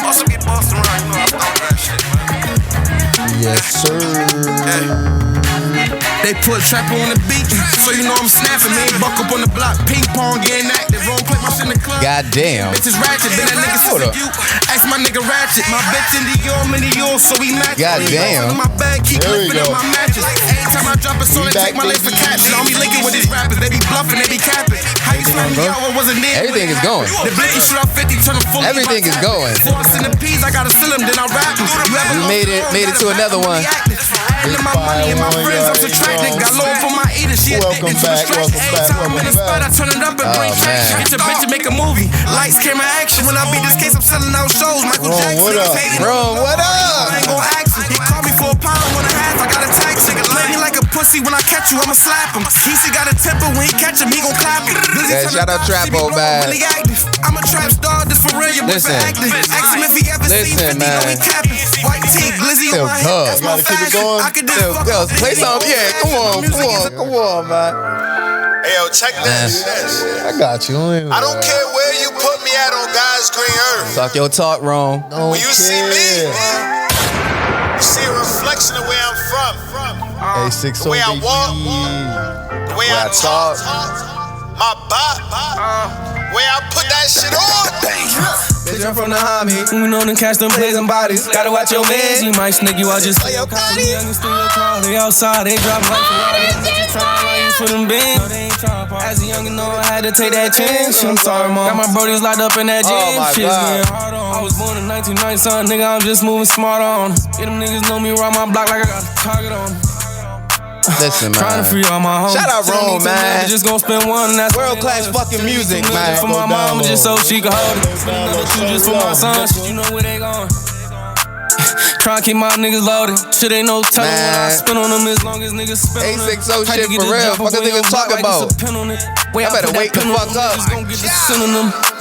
Also get Boston right, you know I love that shit, man. Yes, sir. They put trapper on the beat, so you know I'm snapping. Man, buck up on the block, ping pong, getting active. Wrong play my shit in the club. Goddamn. Bitches ratchet, been that nigga since you. Ask my nigga Ratchet. My bitch in Dior, many yours, so we match. Goddamn. My bag keep lifting up my matches. Every time I drop a song, they take my legs for caption. On me linking with these rappers, they be bluffing, they be capping. How you slam me out, what wasn't there? Everything is going. The blicky shoot off 50, turn them fully. Everything is going. Force in the peas, I gotta seal them, then I rap them. We made it to another one. My money and my friends, I'm subtracting. Got low for my eater, she addicted to the stretch. Every time I'm in the spot, I turn it up and bring traction. Get your bitch and make a movie. Lights, camera, action. When I beat this case, I'm selling out shows. Michael Jackson. Bro, what up? I ain't gon' ask him. He called me for a pound, 1.5. I got a tax. Play me like a pussy. When I catch you, I'ma slap him. He got a temper. When he catch him, he gon' clap him. Yeah, shout out Trapo, man. I'm a trap star, this for real. You're acting. Ask him if he ever seen 50, know he capping. White tee, glizzy on my head. That's my fashion. I could do it. Play something, yeah. Come on, man. Hey, yo, check this. I got you. I don't care where you put me at on God's green earth. Talk your talk wrong. When you see me, you see a reflection of where I'm from. The way I walk, the way I talk, my bop, where I put that shit on. Bitch, I'm from the homie. We know them catch them blazing bodies. Gotta watch your man. He might sneak you out just for your body. They outside, they drop like Ferrari. Trying for them bands. As a youngin', know I had to take that chance. I'm sorry, mom. Got my brodies locked up in that gym. Shit's getting hard on. I was born in 1990, son. Nigga, I'm just moving smart on. Yeah, them niggas know me around my block like I got a target on. Listen, man. Trying to free all my homies. Shout out Rome, man. Just gonna spend one. That's world class fucking music, man. For my mama, just so she can hold it. Spend another two just for my son. Shit, you know where they going. Trying to keep my niggas loaded. Shit ain't no telling when I spin on them as long as niggas spin on them. 860 shit for real. What the niggas talking about? I better wake the fuck up.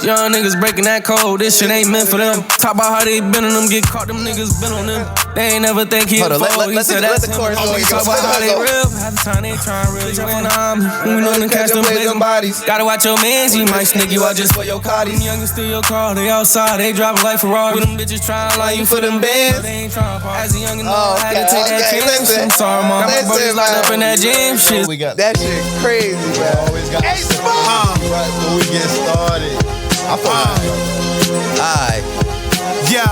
Young niggas breaking that code. This shit ain't meant for them. Talk about how they been on them. Get caught, them niggas been on them. They ain't never think he'll fall. He said that's him. Talk about how they real. Half the time they trying real. We know them catch them blazing bodies. Gotta watch your mans. He might sneak you out just for your Cardi. Young and steal your car. They outside. They driving like Ferrari. With them bitches trying line you for them bands. As a youngin', know I had to take that chance. I'm sorry, mom. My brother's locked up in that gym. Shit. We got that shit crazy, man. Always got right before we get started. I feel alright. Yo.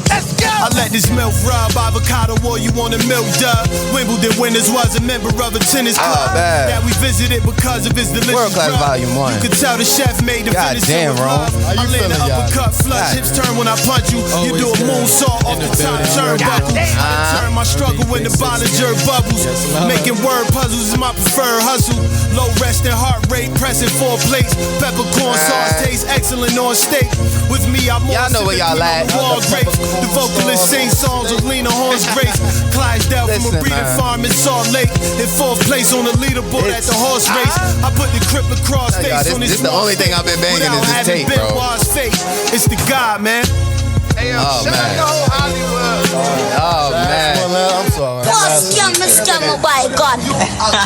Let's go. I let this milk rub, avocado war, you want a milk dub. Wimbledon winners was a member of a tennis club that we visited because of his delicious World Class Volume 1. You could tell the chef made the God damn, Rome. I land an uppercut, flush, hips turn when I punch you. You do a moonsault off the top turnbuckle. I turn my struggle into Bollinger bubbles. Making word puzzles is my preferred hustle. Low resting heart rate, pressing 4 plates. Peppercorn sauce tastes excellent on steak. With me, I'm y'all know where y'all at. The vocalist sing songs with Lena Horne's grace. Clydesdale from a breeding farm in Salt Lake. In 4th place on the leaderboard at the horse race. I put the crip lacrosse face on this. This the only thing I've been banging is this tape, bro. It's the God, man. Hey, yo, shout out the whole Hollywood. Oh, man. I'm sorry. Scam, by God.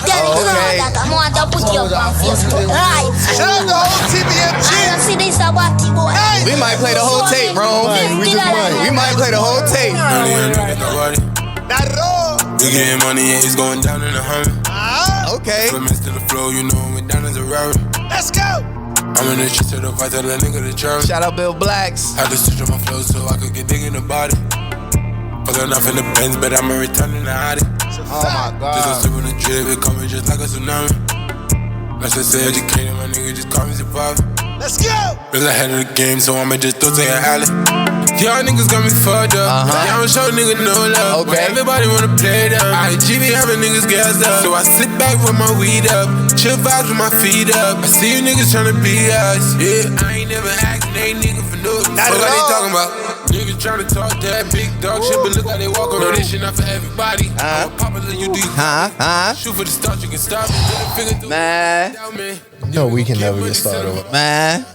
Tell me that I want to put you on Facebook. Right. Shout out the whole TBMG. I see this about you. We might play the whole tape, bro. We might play the whole tape. Not at all. We getting money and it's going down in the Hummer. Okay. From to the flow, you know we're down as a rubber. Let's go. I'm in the streets to the fight, tell that nigga to church. Shout out Bill Blacks. Had to switch on my flow so I could get big in the body. Fucking off in the Benz, but I'm returning the Yadie. Oh my God. Just a slip in the drip, it coming just like a tsunami. Like I said, educated, my nigga just call me survivor. Let's go. Real ahead of the game, so I'ma just throw to your alley. Y'all niggas got me fucked up. Y'all don't show nigga no love. But everybody wanna play them. IG be having niggas gassed up. So I sit back with my weed up. Chill vibes with my feet up. I see you niggas tryna be us. Yeah, I ain't never asking they nigga for no. What they talking about? Niggas tryna talk that big dog shit, but look how they walk around. This shit not for everybody. I'm popular, you do. Shoot for the start, you can stop it. Man. No, we can never get started with Man.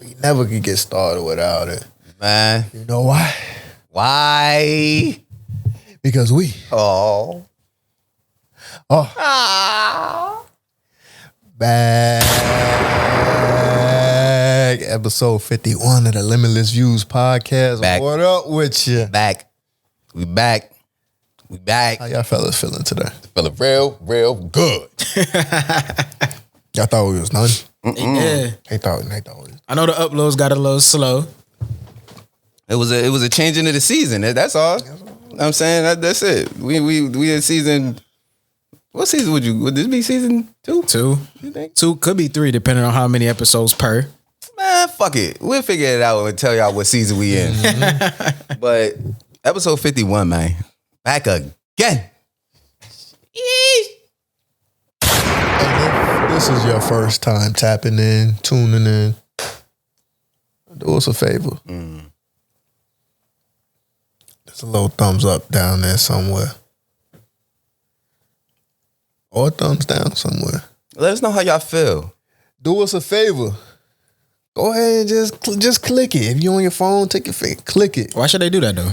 We never can get started without it. Man. You know why? Why? Because we. Oh. Back episode 51 of the Limitless Views Podcast. Back. What up with you? We back. How y'all fellas feeling today? Feeling real good. Y'all thought we was done? Yeah. They thought we was. I know the uploads got a little slow. It was a change into the season. That's all. You know what I'm saying? That's it. We in season. What season would this be? Season 2? 2. You think? 2 could be 3 depending on how many episodes per. Man, fuck it. We'll figure it out and tell y'all what season we in. But episode 51, man. Back again. And if this is your first time tapping in, tuning in, do us a favor. There's a little thumbs up down there somewhere. Or thumbs down somewhere. Let us know how y'all feel. Do us a favor. Go ahead and just click it. If you're on your phone, take your finger, click it. Why should they do that though?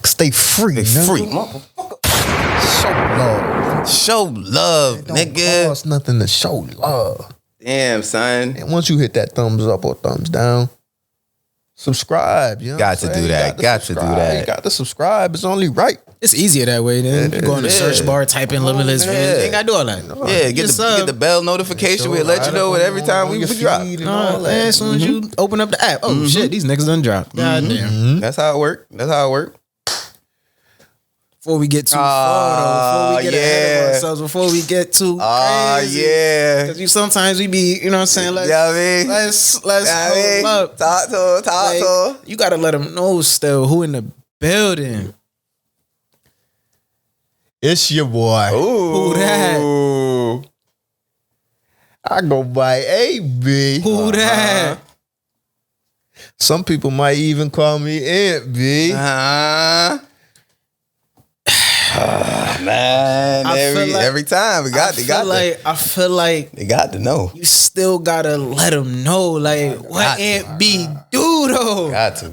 Stay free. Free. Show love, It don't nigga. cost nothing to show love. Damn, son. And once you hit that thumbs up or thumbs down, subscribe. You know Got to do that. Got to do that. You got to subscribe. It's only right. It's easier that way. Then you go in the search bar, type in Limitless Views. You ain't gotta do all that. Yeah, get the bell notification. We'll let you know every time we drop. And as soon as you open up the app, oh shit, these niggas done dropped. God damn. That's how it work. Before we get too far, though, before we get ahead of ourselves, before we get too crazy. Yeah. Because sometimes we be, you know what I'm saying? Let's hold up. Talk to. You gotta let them know still who in the building. It's your boy. Who that? I go by AB. Who that? Some people might even call me Aunt B. Man, every time I feel like they got to know. you still gotta let them know, like what Aunt B do though. Got to.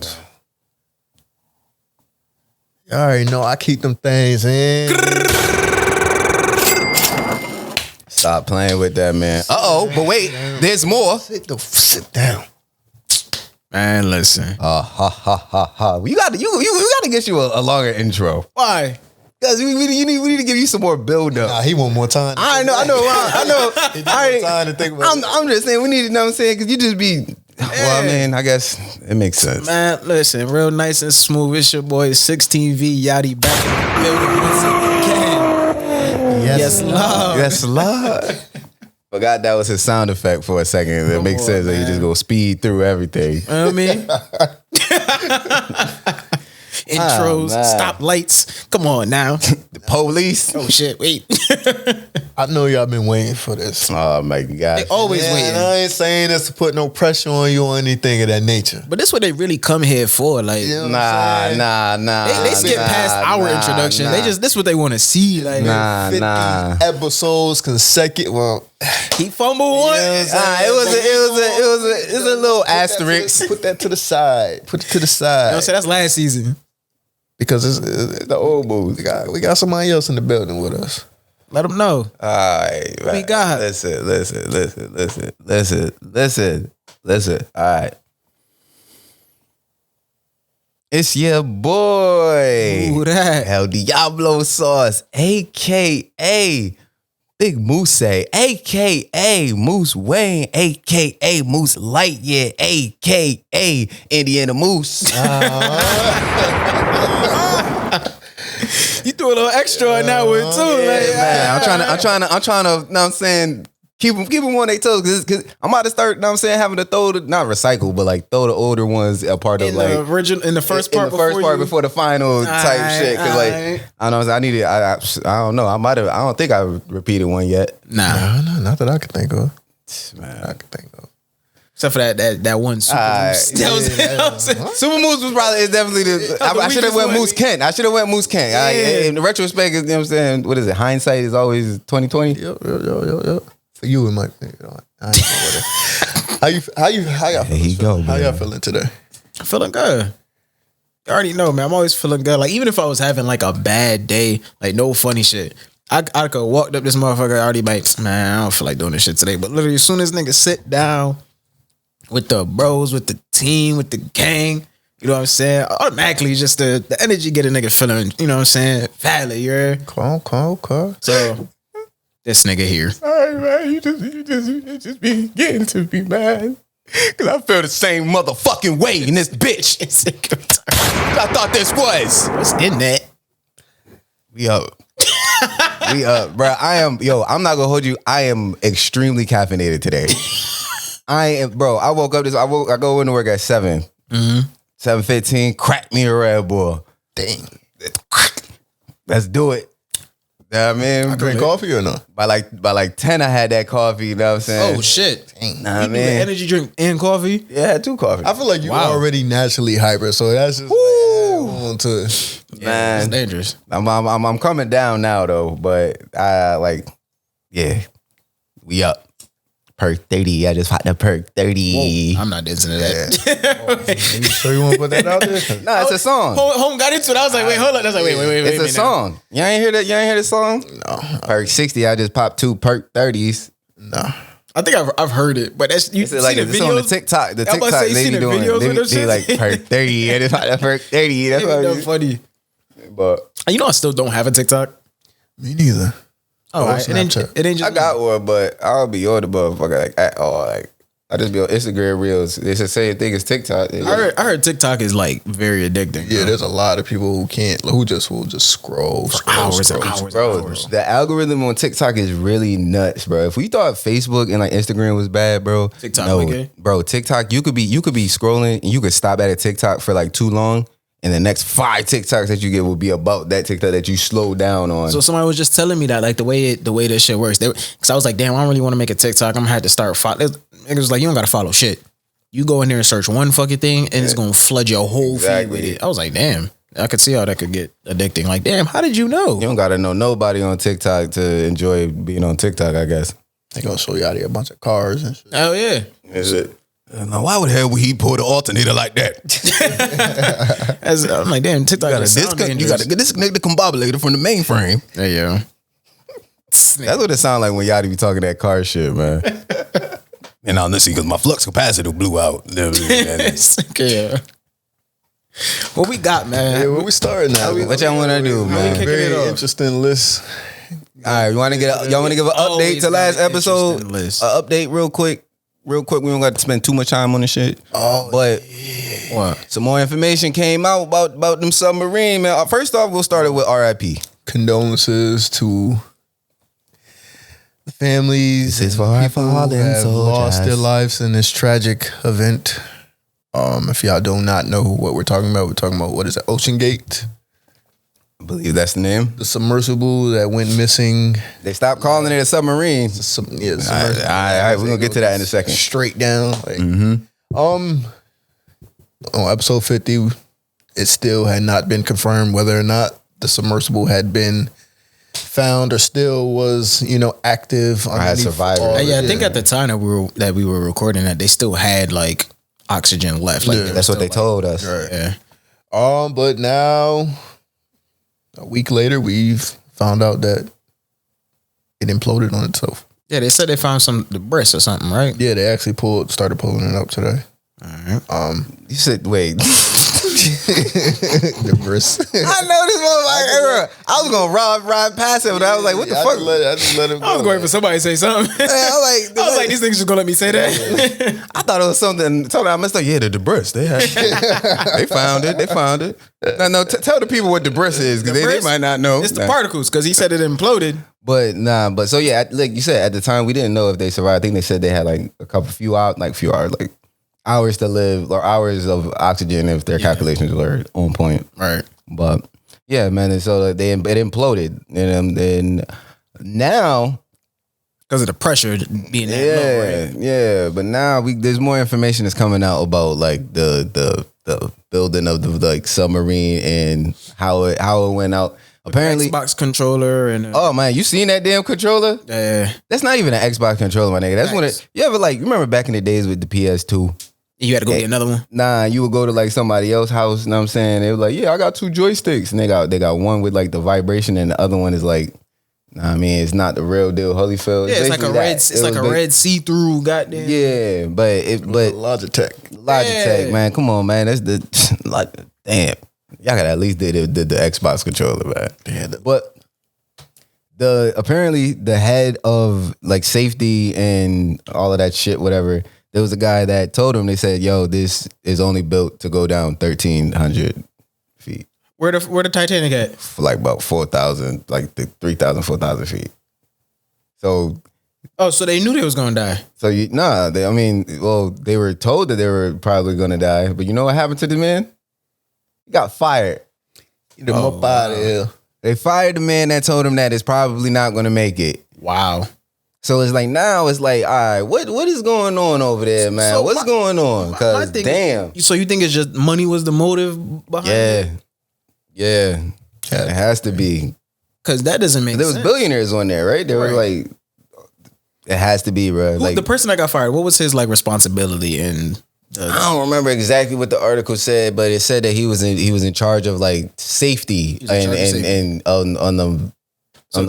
You already know I keep them things in. Stop playing with that, man. But wait, there's more. Sit down. Man, listen. You gotta get you a longer intro. Why? Because we need to give you some more build up. Nah, he want more time. I know. He need more time to think about it. I'm just saying we need to know what I'm saying, because you just be. Well, I mean, I guess it makes sense. Man, listen, real nice and smooth. It's your boy 16V Yadie back in the building once again. Yes, love. Yes, love. Forgot that was his sound effect for a second. It makes sense that you just go speed through everything. You know what I mean? Intros, stop lights. Come on now. The police. Oh shit, wait. I know y'all been waiting for this. Oh my God. They always waiting. I ain't saying this to put no pressure on you or anything of that nature. But that's what they really come here for. Like, You know what I'm saying? Nah. they skip past our introduction. They just this what they want to see. Like, 50 episodes consecutive. Well, he fumbled one. It was a little asterisk. Put that to the side. Put it to the side. You know what I'm saying? That's last season. Because it's the old moves. We got somebody else in the building with us. Let them know. All right. We got. Listen. All right. It's your boy. Who that? El Diablo Sauce, a.k.a. Big Moose, a.k.a. Moose Wayne, a.k.a. Moose Lightyear, a.k.a. Indiana Moose. You threw a little extra on that one too. Man, I'm trying to, know what I'm saying, keep them on their toes, because I'm about to start, know what I'm saying, having to throw not recycle, but like throw the older ones a part of like in the first part before the final type shit. Because like I don't know, I don't know, I don't think I repeated one yet. Nah, not that I can think of. Man, I can think of. except for that one super moose. Super Moose is definitely I should have went Moose Kent. In the retrospect, you know what I'm saying, what is it? Hindsight is always 2020. Yep. For you and my, I ain't know how y'all feeling? How y'all feeling today? Feeling good. You already know, man. I'm always feeling good. Like, even if I was having like a bad day, like no funny shit, I could have walked up this motherfucker already like, man, I don't feel like doing this shit today. But literally, as soon as niggas sit down with the bros, with the team, with the gang, you know what I'm saying? Automatically, just the energy get a nigga feeling, you know what I'm saying? Valid, you heard? Cool. So, this nigga here. Sorry, man. You just be getting to be mad. Because I feel the same motherfucking way in this bitch. I thought this was. What's in that? We up. We up, bro. I'm not gonna hold you. I am extremely caffeinated today. I woke up I go into work at 7. 7:15. Crack me a Red Bull. Dang. Let's do it. You know what I mean? I drink coffee or no? By like 10, I had that coffee. You know what I'm saying? Oh, shit. Nah, you man. energy drink and coffee? Yeah, I had 2 coffees. I feel like you already naturally hyper, so that's just on to it. Man, it's dangerous. I'm coming down now though, but we up. Perk 30. I just popped the perk 30. Whoa, I'm not listening to that. You sure you want to put that out there? No, it's a song. Home got into it. I was like, wait, hold on. I was like, wait. It's a song. You ain't hear that? You ain't hear the song? No. Perk 60. I just popped 2 perk 30s. No. I think I've heard it, but that's you It's like see it's the videos on the TikTok. The I was about to TikTok say, you they seen be the doing. videos with them They like shits? perk 30. I just popped that perk 30. That's what It's funny. But You know, I still don't have a TikTok. Me neither. Oh, right. It ain't just I got one, but I'll be on the motherfucker like at all. Like I just be on Instagram Reels. It's the same thing as TikTok. I heard TikTok is like very addicting. Yeah, there's a lot of people who just will scroll hours. Bro, the algorithm on TikTok is really nuts, bro. If we thought Facebook and like Instagram was bad, bro, TikTok okay? Bro, TikTok, you could be scrolling and you could stop at a TikTok for like too long. And the next 5 TikToks that you get will be about that TikTok that you slow down on. So somebody was just telling me that, like the way this shit works. Because I was like, damn, I don't really want to make a TikTok. I'm gonna have to start following. It was like, you don't gotta follow shit. You go in there and search one fucking thing, and it's gonna flood your whole feed with it. I was like, damn, I could see how that could get addicting. Like, damn, how did you know? You don't gotta know nobody on TikTok to enjoy being on TikTok, I guess. They gonna show Yadie a bunch of cars and shit. Oh yeah. Is it? Now, why would hell would he pull the alternator like that? I'm like, damn, TikTok. You gotta disconnect the combobulator from the mainframe. There you go. That's what it sounds like when Yadie be talking that car shit, man. And now listen, because my flux capacitor blew out. Yeah. What we got, man? Yeah, where we starting now? What y'all want to do, man? Very interesting list. All right, y'all want to give an update to last episode? An update real quick. We don't got to spend too much time on the shit. But what? Some more information came out about them submarine, man. First off, we'll start it with RIP. Condolences to the families and people who have lost their lives in this tragic event. If y'all do not know what we're talking about what is it? Ocean Gate. I believe that's the name. The submersible that went missing. They stopped calling it a submarine. All right, we're gonna get to that in a second. Straight down. On episode 50, it still had not been confirmed whether or not the submersible had been found or still was, active. I had survived. I think at the time that we were recording that, they still had like oxygen left. Like that's what they told us. Right. Yeah. But now, a week later, we've found out that it imploded on itself. Yeah, they said they found some debris or something, right? Yeah, they actually started pulling it up today. All right. You said, wait. Debris. I know this motherfucker. I was gonna ride past him, but I was like, what the fuck? I just let him go. I was waiting for somebody to say something. I was like, these niggas just gonna let me say that. I thought it was something I messed up. Yeah, the debris. They found it. No, tell the people what debris is, because they might not know. It's the particles, because he said it imploded. But so yeah, like you said, at the time we didn't know if they survived. I think they said they had like a few hours, like hours to live, or hours of oxygen if their calculations were on point. Right. But yeah, man, and so it imploded, and then now because of the pressure being that low, right? Yeah. But now there's more information that's coming out about like the building of the like submarine and how it went out. Apparently, Xbox controller and oh man, you seen that damn controller? Yeah, that's not even an Xbox controller, my nigga. That's when you ever you remember back in the days with the PS2? You had to go get another one? Nah, you would go to like somebody else's house, you know what I'm saying? They were like, yeah, I got 2 joysticks. And they got one with like the vibration and the other one is like I mean, it's not the real deal Holyfield. Yeah, it's like a red. It's like a red see-through. Goddamn. Yeah, but Logitech, man. Come on, man. That's the like. Damn, y'all got at least did the Xbox controller, man. Yeah, but apparently the head of like safety and all of that shit, whatever. There was a guy that told him. They said, "Yo, this is only built to go down 1,300 feet." Where the Titanic at? For like about 4,000, like 3,000, 4,000 feet. So, so they knew they was gonna die. So they were told that they were probably gonna die. But you know what happened to the man? He got fired. Get him up out of here. They fired the man that told him that it's probably not gonna make it. Wow. So it's like all right, what is going on over there, man? So what's going on? Because damn. So you think it's just money was the motive behind it? Yeah, it has to be. Because that doesn't make sense. There was billionaires on there, right? They were like, it has to be, bro. Like the person that got fired, what was his like responsibility? And I don't remember exactly what the article said, but it said that he was in charge of like safety and on the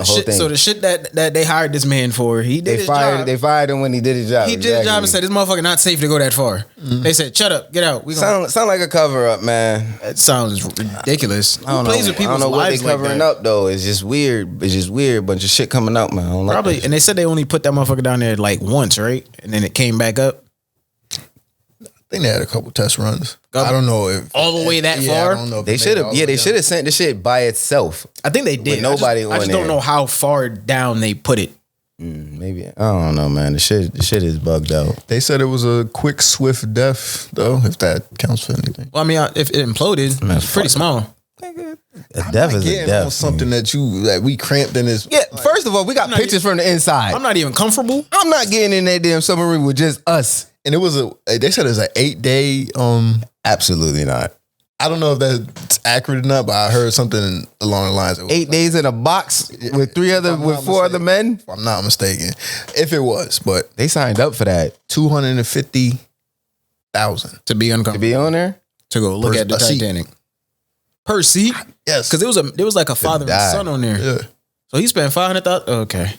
whole thing. So the shit that they hired this man for, he did his job. They fired him when he did his job. He did his job and said, "This motherfucker not safe to go that far." Mm-hmm. They said, "Shut up, get out." Sound like a cover up, man. It sounds ridiculous. I don't know what they covering up though. It's just weird. Bunch of shit coming out, man. Probably, and they said they only put that motherfucker down there like once, right? And then it came back up. I think they had a couple test runs. I don't know if all the way that far. I don't know if they should have. Yeah, they should have sent the shit by itself. I think they did. Nobody I just don't know how far down they put it. Maybe I don't know, man. The shit is bugged out. They said it was a quick, swift death, though. If that counts for anything. Well, I mean, if it imploded, it's pretty small. A death is a death. Something that we cramped in his. Yeah. First of all, we got pictures from the inside. I'm not even comfortable. I'm not getting in that damn submarine with just us. And it was they said it was an 8-day. Absolutely not. I don't know if that's accurate or not, but I heard something along the lines of 8 days in a box with four other men. If I'm not mistaken, if it was, but they signed up for that. 250,000 to be uncomfortable. To be on there to go look at the Titanic. Per seat, yes, because there was like a father and son on there. Yeah. So he spent 500,000. Okay.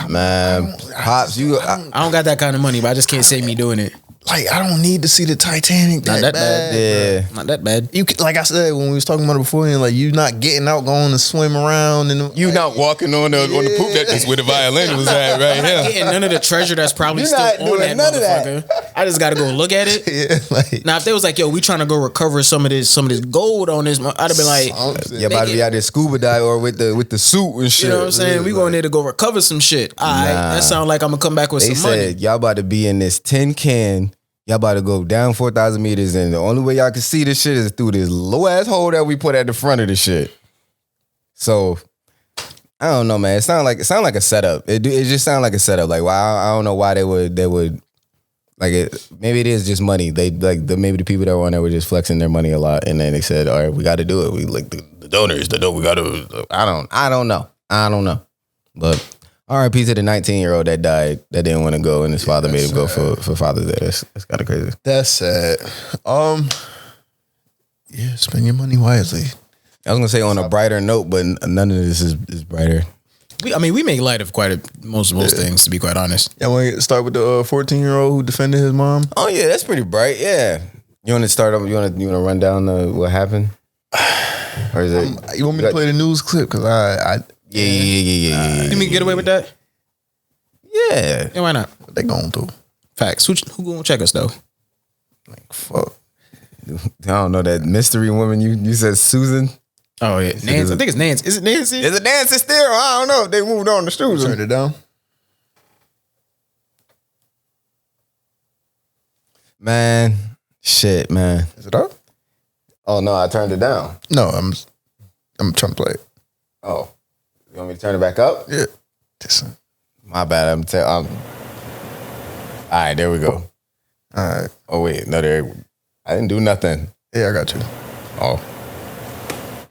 Man, Pops, I don't got that kind of money, but I just can't say me doing it. Like, I don't need to see the Titanic Not that bad. Yeah. Not that bad. You like I said when we was talking about it before, like you not getting out, going to swim around, and you not walking on the poop deck. That's where the violin was at, right here. Getting none of the treasure that's probably still on that motherfucker. I just got to go look at it. Yeah, like, now if they was like, "Yo, we trying to go recover some of this gold on this," I'd have been like, "Yeah, about to be out there scuba dive or with the suit and shit." You know what I'm saying? We going there to go recover some shit. All right, that sound like I'm gonna come back with some money. They said y'all about to be in this tin can. Y'all about to go down 4,000 meters, and the only way y'all can see this shit is through this low ass hole that we put at the front of the shit. So I don't know, man. It sound like a setup. It just sound like a setup. Like, I don't know why they would like it. Maybe it is just money. They maybe the people that were on there were just flexing their money a lot, and then they said, "All right, we got to do it. We like the donors. We got to." I don't know. But R.I.P. to the 19-year-old that died that didn't want to go, and his father made him go for Father's Day. That's kind of crazy. That's sad. Yeah, spend your money wisely. I was gonna say on a brighter note, but none of this is brighter. We make light of most things, to be quite honest. Yeah, want to start with the 14-year-old who defended his mom? Oh yeah, that's pretty bright. Yeah, you want to start up? You want to run down what happened? Or is it? You want me to play the news clip? Because I Yeah. You mean get away with that? Yeah. Yeah, why not? What they going through? Facts. Who gonna check us though? Like fuck. I don't know that mystery woman. You said Susan. Oh yeah, Nancy. I think it's Nancy. Is it Nancy? Is it Nancy still? I don't know. They moved on to Susan. Turn it down. Man, shit, man. Is it up? Oh no, I turned it down. No, I'm trying to play it. Oh, you want me to turn it back up? Yeah. My bad. All right, there we go. All right. Oh wait, no, I didn't do nothing. Yeah, I got you. Oh.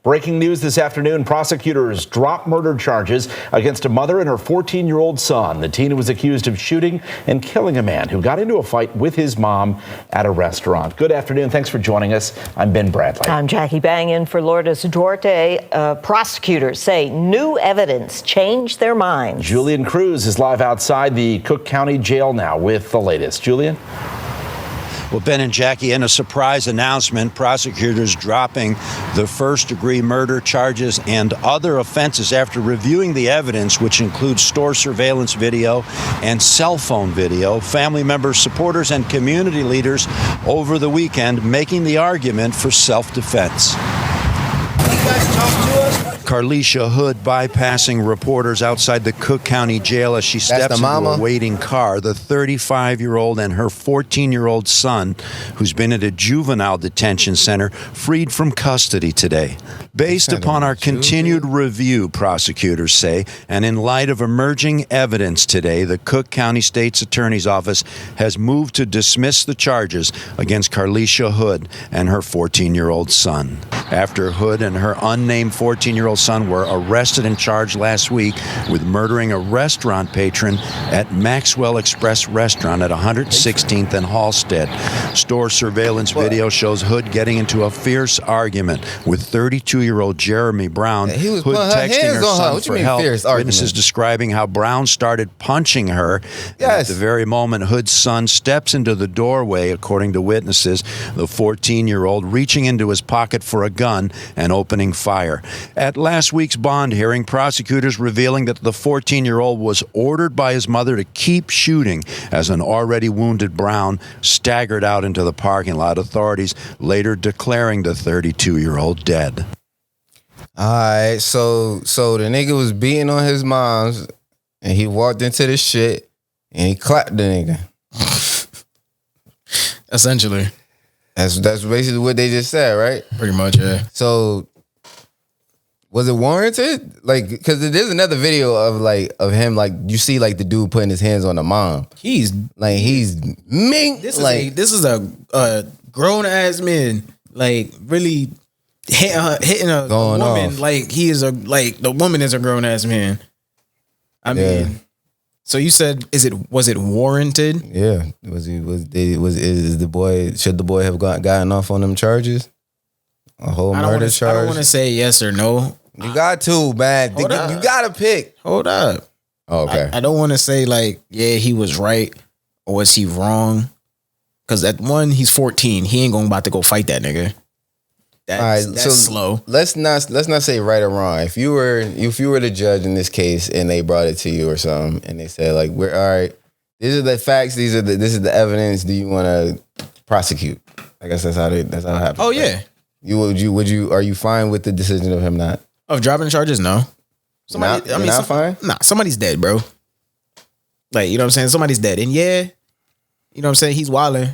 Breaking news this afternoon, prosecutors dropped murder charges against a mother and her 14-year-old son. The teen was accused of shooting and killing a man who got into a fight with his mom at a restaurant. Good afternoon. Thanks for joining us. I'm Ben Bradley. I'm Jackie Bang in for Lourdes Duarte. Prosecutors say new evidence changed their minds. Julian Cruz is live outside the Cook County Jail now with the latest. Julian? Well, Ben and Jackie, in a surprise announcement, prosecutors dropping the first-degree murder charges and other offenses after reviewing the evidence, which includes store surveillance video and cell phone video. Family members, supporters, and community leaders over the weekend making the argument for self-defense. Carlisha Hood bypassing reporters outside the Cook County Jail as she steps into a waiting car. The 35-year-old and her 14-year-old son, who's been at a juvenile detention center, freed from custody today. Based upon our continued review, prosecutors say, and in light of emerging evidence today, the Cook County State's Attorney's Office has moved to dismiss the charges against Carlisha Hood and her 14-year-old son. After Hood and her unnamed 14-year-old son were arrested and charged last week with murdering a restaurant patron at Maxwell Express Restaurant at 116th and Halstead. Store surveillance video shows Hood getting into a fierce argument with 32-year-old Jeremy Brown. Hood texting her son for help. Witnesses describing how Brown started punching her. At the very moment Hood's son steps into the doorway, according to witnesses, the 14-year-old reaching into his pocket for a gun and opening fire. At last week's bond hearing, prosecutors revealing that the 14-year-old was ordered by his mother to keep shooting as an already wounded Brown staggered out into the parking lot. Authorities later declaring the 32-year-old dead. All right, so the nigga was beating on his mom's, and he walked into the shit, and he clapped the nigga. Essentially. That's basically what they just said, right? Pretty much, yeah. So, was it warranted? Like, because there's another video of him, like, you see, like, the dude putting his hands on the mom. He's mink. This is a grown ass man, like, really hitting a woman off. Like he is the woman is a grown ass man. I mean, so you said, was it warranted? Yeah. Should the boy have gotten off on them charges? A whole murder charge? I don't want to say yes or no. You got to, man. You got to pick. Hold up. Oh, okay. I don't want to say like, yeah, he was right or was he wrong? Because at one, he's 14. He ain't about to go fight that nigga. That's slow. Let's not say right or wrong. If you were the judge in this case and they brought it to you or something and they said like, we're all right, these are the facts, this is the evidence, do you want to prosecute? I guess that's how it happens. Oh yeah. Are you fine with the decision of him not? Of dropping the charges? No. Not fine? Nah, somebody's dead, bro. Like, you know what I'm saying? Somebody's dead. And yeah, you know what I'm saying? He's wilding.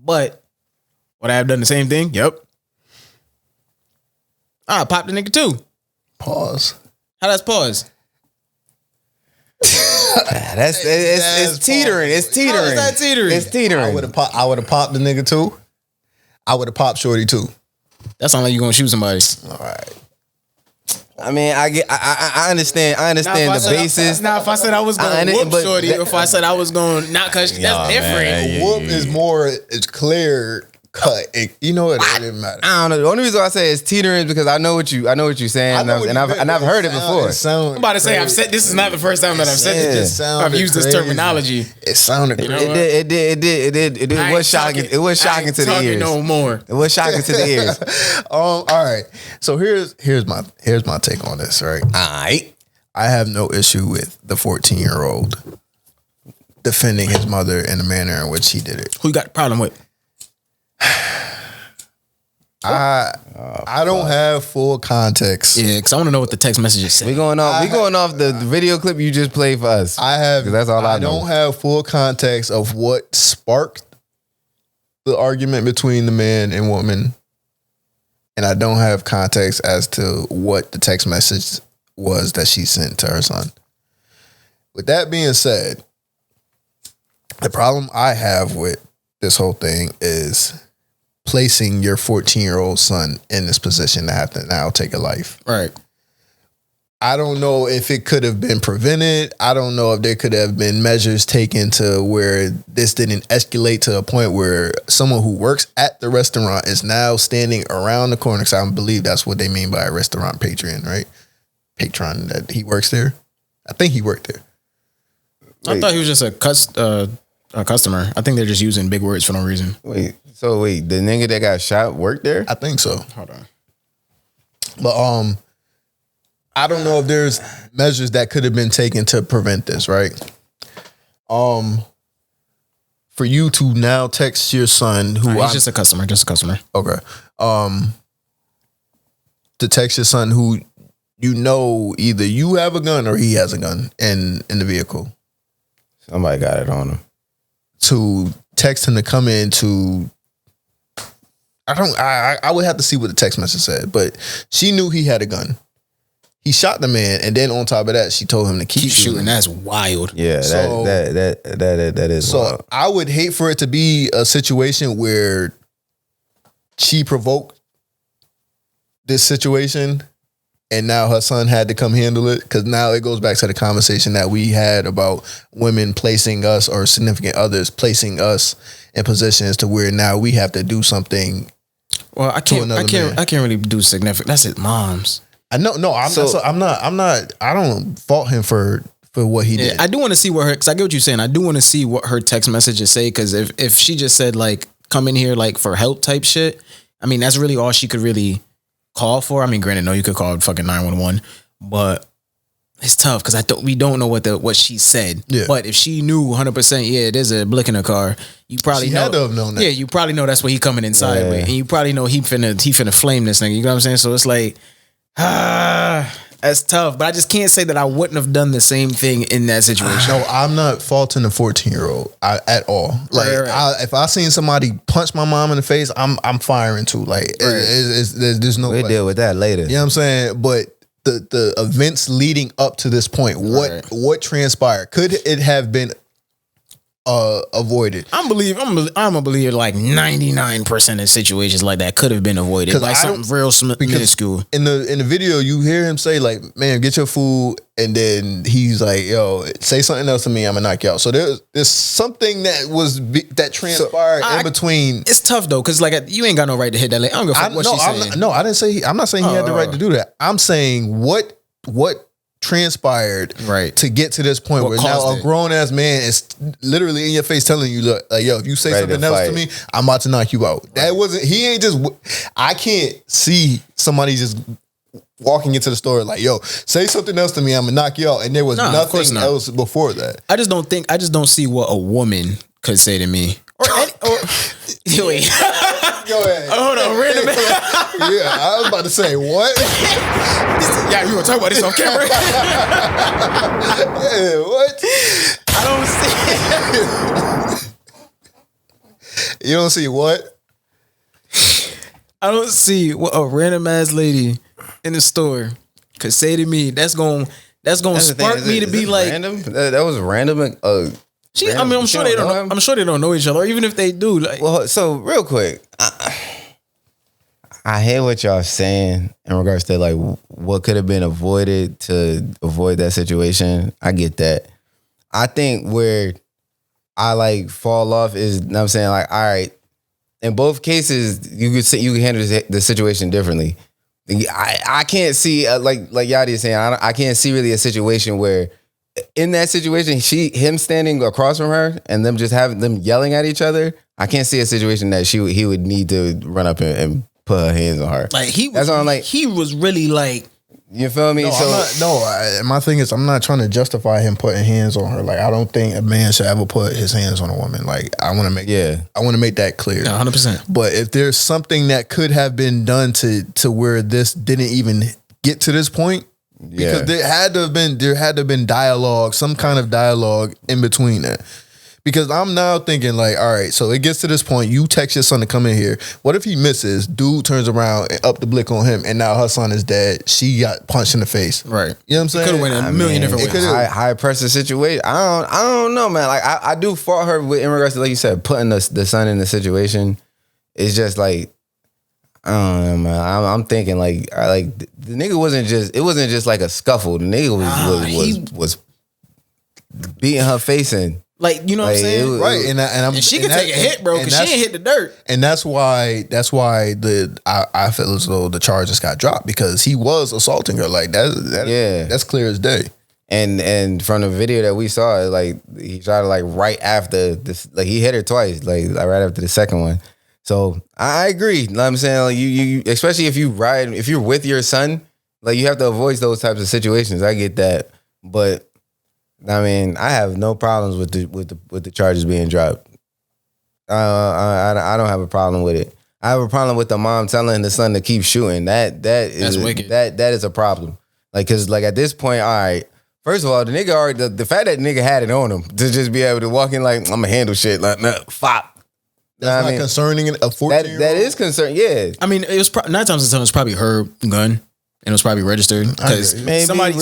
But would I have done the same thing? Yep. I popped the nigga too. Pause. How that's pause? It's teetering. It's teetering. How is that teetering? It's teetering. I would have popped the nigga too. I would have popped Shorty too. That sounds like you gonna shoot somebody. All right. I mean, I understand the basis. Now, if I said I was going to whoop Shorty, if I said I was going not because that's different. Whoop is more. It's clear cut. You know what? It didn't matter. I don't know. The only reason I say it's teetering is because I know what you're saying, and I've heard it before. I'm about to say I've said this is not the first time that I've said this. I've used this terminology. It sounded crazy. It did. It was shocking. It was shocking to the ears. No more. It was shocking to the ears. All right. So here's my take on this. Right. All right. I have no issue with the 14-year-old defending his mother in the manner in which he did it. Who you got a problem with? I don't have full context. Yeah, because I want to know what the text messages say. We going off the video clip you just played for us. That's all I know. I don't have full context of what sparked the argument between the man and woman, and I don't have context as to what the text message was that she sent to her son. With that being said, the problem I have with this whole thing is placing your 14-year-old son in this position to have to now take a life. Right. I don't know if it could have been prevented. I don't know if there could have been measures taken to where this didn't escalate to a point where someone who works at the restaurant is now standing around the corner. Because I believe that's what they mean by a restaurant patron, right? Patron, that he works there. I think he worked there. I thought he was just a customer. I think they're just using big words for no reason. Wait, the nigga that got shot worked there? I think so. Hold on. But I don't know if there's measures that could have been taken to prevent this, right? For you to now text your son, who he's just a customer. Okay. To text your son who either you have a gun or he has a gun in the vehicle. Somebody got it on him. To text him to come in to, I would have to see what the text message said, but she knew he had a gun. He shot the man, and then on top of that, she told him to keep shooting. That's wild. Yeah, that is. So wild. I would hate for it to be a situation where she provoked this situation, and now her son had to come handle it. Because now it goes back to the conversation that we had about women placing us or significant others placing us in positions to where now we have to do something. Well, I can't really do significant. That's it, moms. I know. No, I'm not. I don't fault him for what he did. I do want to see because I get what you're saying. I do want to see what her text messages say. Because if she just said like, come in here like for help type shit, I mean, that's really all she could really call for. I mean, granted, no, you could call fucking 911, but it's tough because we don't know what she said. Yeah. But if she knew 100%, yeah, there's a blick in her car, you probably had to have known that. Yeah, you probably know that's what he coming inside with, and you probably know he finna flame this nigga. You know what I'm saying? So it's like. That's tough, but I just can't say that I wouldn't have done the same thing in that situation. No, I'm not faulting the 14-year-old at all. Like, right. If I seen somebody punch my mom in the face, I'm firing too. Like, there's no. We'll deal with that later. You know what I'm saying? But the events leading up to this point, what transpired? Could it have been avoided? I'm a believer like 99% of situations like that could have been avoided by something real minuscule. In the video, you hear him say like, "Man, get your food," and then he's like, "Yo, say something else to me, I'm gonna knock you out." So there's something that transpired in between. It's tough though, because like you ain't got no right to hit that. Like, I don't give a fuck what she's saying. I'm not saying he had the right to do that. I'm saying what transpired to get to this point where now a grown ass man is literally in your face telling you, look, like, yo, if you say something else to me, I'm about to knock you out. I can't see somebody just walking into the store like, yo, say something else to me, I'm gonna knock you out. And there was nothing else before that. I just don't see what a woman could say to me. Wait. Go ahead. Hold on, random. Yeah, I was about to say, what? Yeah, you want to talk about this on camera? Yeah, what? I don't see. You don't see what? I don't see what a random ass lady in the store could say to me. That's gonna spark me to be like random. That was random. I'm sure they don't know. I'm sure they don't know each other. Or even if they do, like. Well, so real quick, I hear what y'all saying in regards to like what could have been avoided to avoid that situation. I get that. I think where I like fall off is, you know what I'm saying, like, all right, in both cases, you can handle the situation differently. I can't see like Yadie is saying, I can't see really a situation where. In that situation, him standing across from her and them just having them yelling at each other, I can't see a situation that he would need to run up and put her hands on her. Like he was really like, you feel me? My thing is, I'm not trying to justify him putting hands on her. Like, I don't think a man should ever put his hands on a woman. Like, I want to make that clear. 100%. But if there's something that could have been done to where this didn't even get to this point. Because there had to have been dialogue, some kind of dialogue in between that. Because I'm now thinking like, all right, so it gets to this point, you text your son to come in here. What if he misses? Dude turns around and up the blick on him, and now her son is dead. She got punched in the face. Right. You know what I'm saying? Could have went a million different ways. High pressure situation. I don't know, man. Like I do fault her in regards to, like you said, putting the son in the situation. it's just like, I don't know, man. I'm thinking like the nigga wasn't just like a scuffle. The nigga was beating her face in. Like, you know what I'm saying? Right. And she can take a hit, bro, because she ain't hit the dirt. And that's why I feel as though the charges got dropped, because he was assaulting her. Like that's clear as day. And from the video that we saw, like he tried to like right after this, like he hit her twice, like right after the second one. So I agree. You know what I'm saying? Like you especially if you're with your son, like you have to avoid those types of situations. I get that. But I mean, I have no problems with the charges being dropped. I don't have a problem with it. I have a problem with the mom telling the son to keep shooting. That's wicked. That is a problem. Like, cause like at this point, all right. First of all, the nigga already the fact that the nigga had it on him to just be able to walk in like, I'm gonna handle shit like fop. That's not concerning a 14-year-old. That is concern. Yeah. I mean, it was 9 times out of 10 it was probably her gun. And it was probably registered because somebody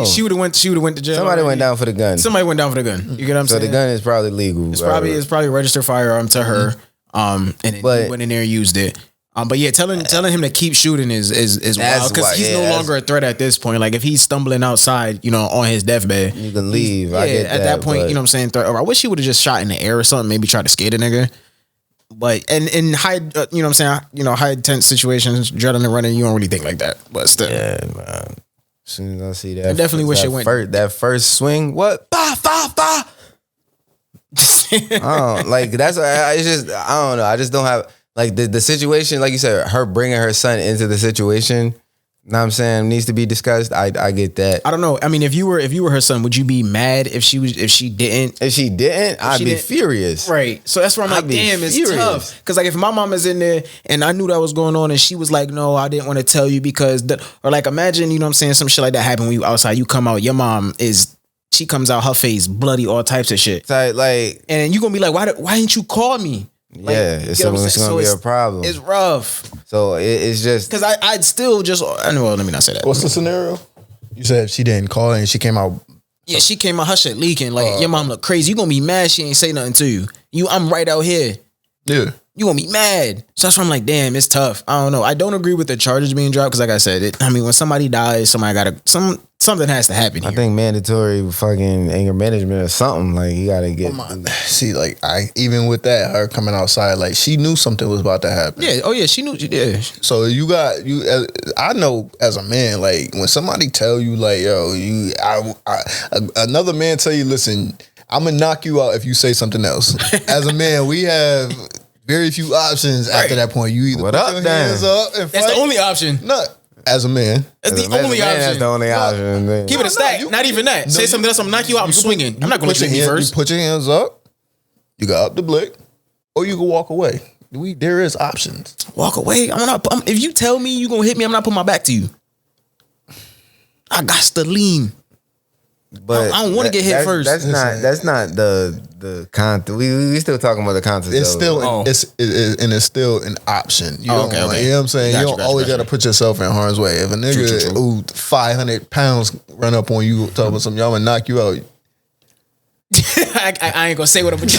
she would have went to jail. Somebody went down for the gun. Somebody went down for the gun. You get what I'm saying? So the gun is probably legal. It's probably a registered firearm to her. And then he went in there and used it. But yeah, telling him to keep shooting is wild, because he's no longer a threat at this point. Like if he's stumbling outside, on his deathbed, you can leave. Yeah, at that point, you know what I'm saying. I wish he would have just shot in the air or something. Maybe try to skate a nigga. But and in high, you know what I'm saying, high intense situations, adrenaline running, you don't really think like that. But still, yeah, man. As soon as I see that, I definitely wish it went that first swing. What? Bah, bah, bah. I don't like that's. I don't know. I just don't have like the situation. Like you said, her bringing her son into the situation. Know what I'm saying, needs to be discussed. I get that. I don't know. I mean, if you were her son, would you be mad if she didn't? If she didn't, I'd be furious. Right. So that's where I'm like, damn, it's tough. Because like if my mom is in there and I knew that was going on and she was like, no, I didn't want to tell you because or like imagine, you know what I'm saying, some shit like that happen when you outside, you come out, your mom she comes out, her face bloody, all types of shit. Like, and you gonna be like, why didn't you call me? Like, yeah, it's going to be a problem. It's rough. So it's just because I'd still just. Well, let me not say that. What's the scenario? You said she didn't call and she came out. Yeah, she came out. Her shit leaking. Like your mom look crazy. You gonna be mad? She ain't say nothing to you. I'm right out here. Yeah. You gonna be mad. So that's why I'm like, damn, it's tough. I don't know. I don't agree with the charges being dropped because, like I said, when somebody dies, something has to happen here. I think mandatory fucking anger management or something. Like you gotta get. See, like even with that, her coming outside, like she knew something was about to happen. Yeah. Oh yeah, she knew. Yeah. So I know as a man, like when somebody tell you, like, yo, another man tell you, listen, I'm gonna knock you out if you say something else. As a man, we have very few options after that point. You either put your hands up and fight. That's the only option. No, as a man. That's the only option. That's the only option. Keep it a stack. Not even that. Say something else, I'm knock you out, I'm swinging. I'm not going to shoot you first. You put your hands up, you got up the blick, or you can walk away. There is options. Walk away? If you tell me you going to hit me, I'm not putting my back to you. I got to lean. But I don't want to get hit first. That's not the content. We still talking about the content. It's still it's still an option. You know what I'm saying? You don't always got to put yourself in harm's way. If a nigga 500 pounds run up on you, talking about something, y'all gonna knock you out. I ain't gonna say what I'm gonna do.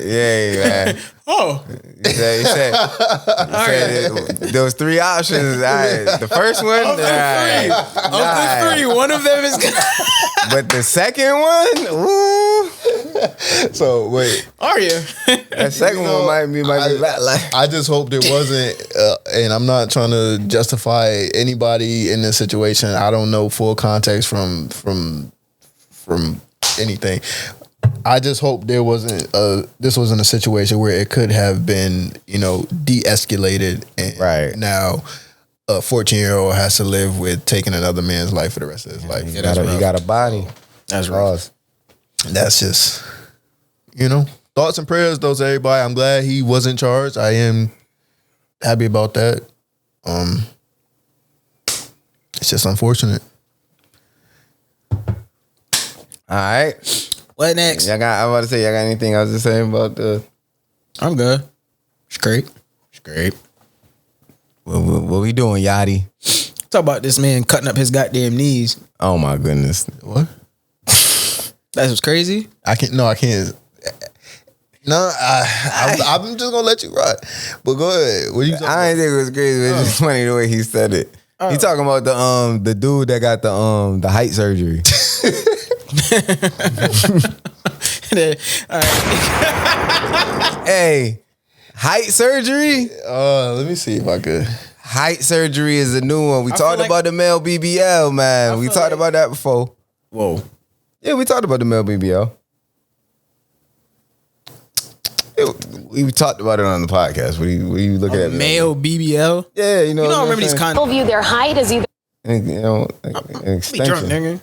Yeah, man. Oh, you said there was 3 options. The first one, of the three, one of them is. But the second one, ooh. So wait, are you? That second one might be like. I just hope there wasn't, and I'm not trying to justify anybody in this situation. I don't know full context from anything. I just hope this wasn't a situation where it could have been, de-escalated. And right now, a 14-year-old has to live with taking another man's life for the rest of his life. You got a body. That's rough. That's just, thoughts and prayers, though, to everybody. I'm glad he wasn't charged. I am happy about that. It's just unfortunate. All right. What next? I'm about to say, y'all got anything else to say about the... I'm good. It's great. What we doing, Yadie? Talk about this man cutting up his goddamn knees. Oh my goodness. What? That's what's crazy. I can't. No, No, I'm just gonna let you ride. But go ahead. What you talking I didn't think it was crazy. It's just funny the way he said it. He talking about the dude that got the height surgery. Hey, height surgery? Let me see if I could. Height surgery is a new one. We talked about the male BBL, man. We talked about that before. Whoa. Yeah, we talked about the male BBL. We talked about it on the podcast. What are you looking at? Male BBL? Yeah, you know. You don't remember these kind People view their height as either. You know, an extension. drunk, nigga.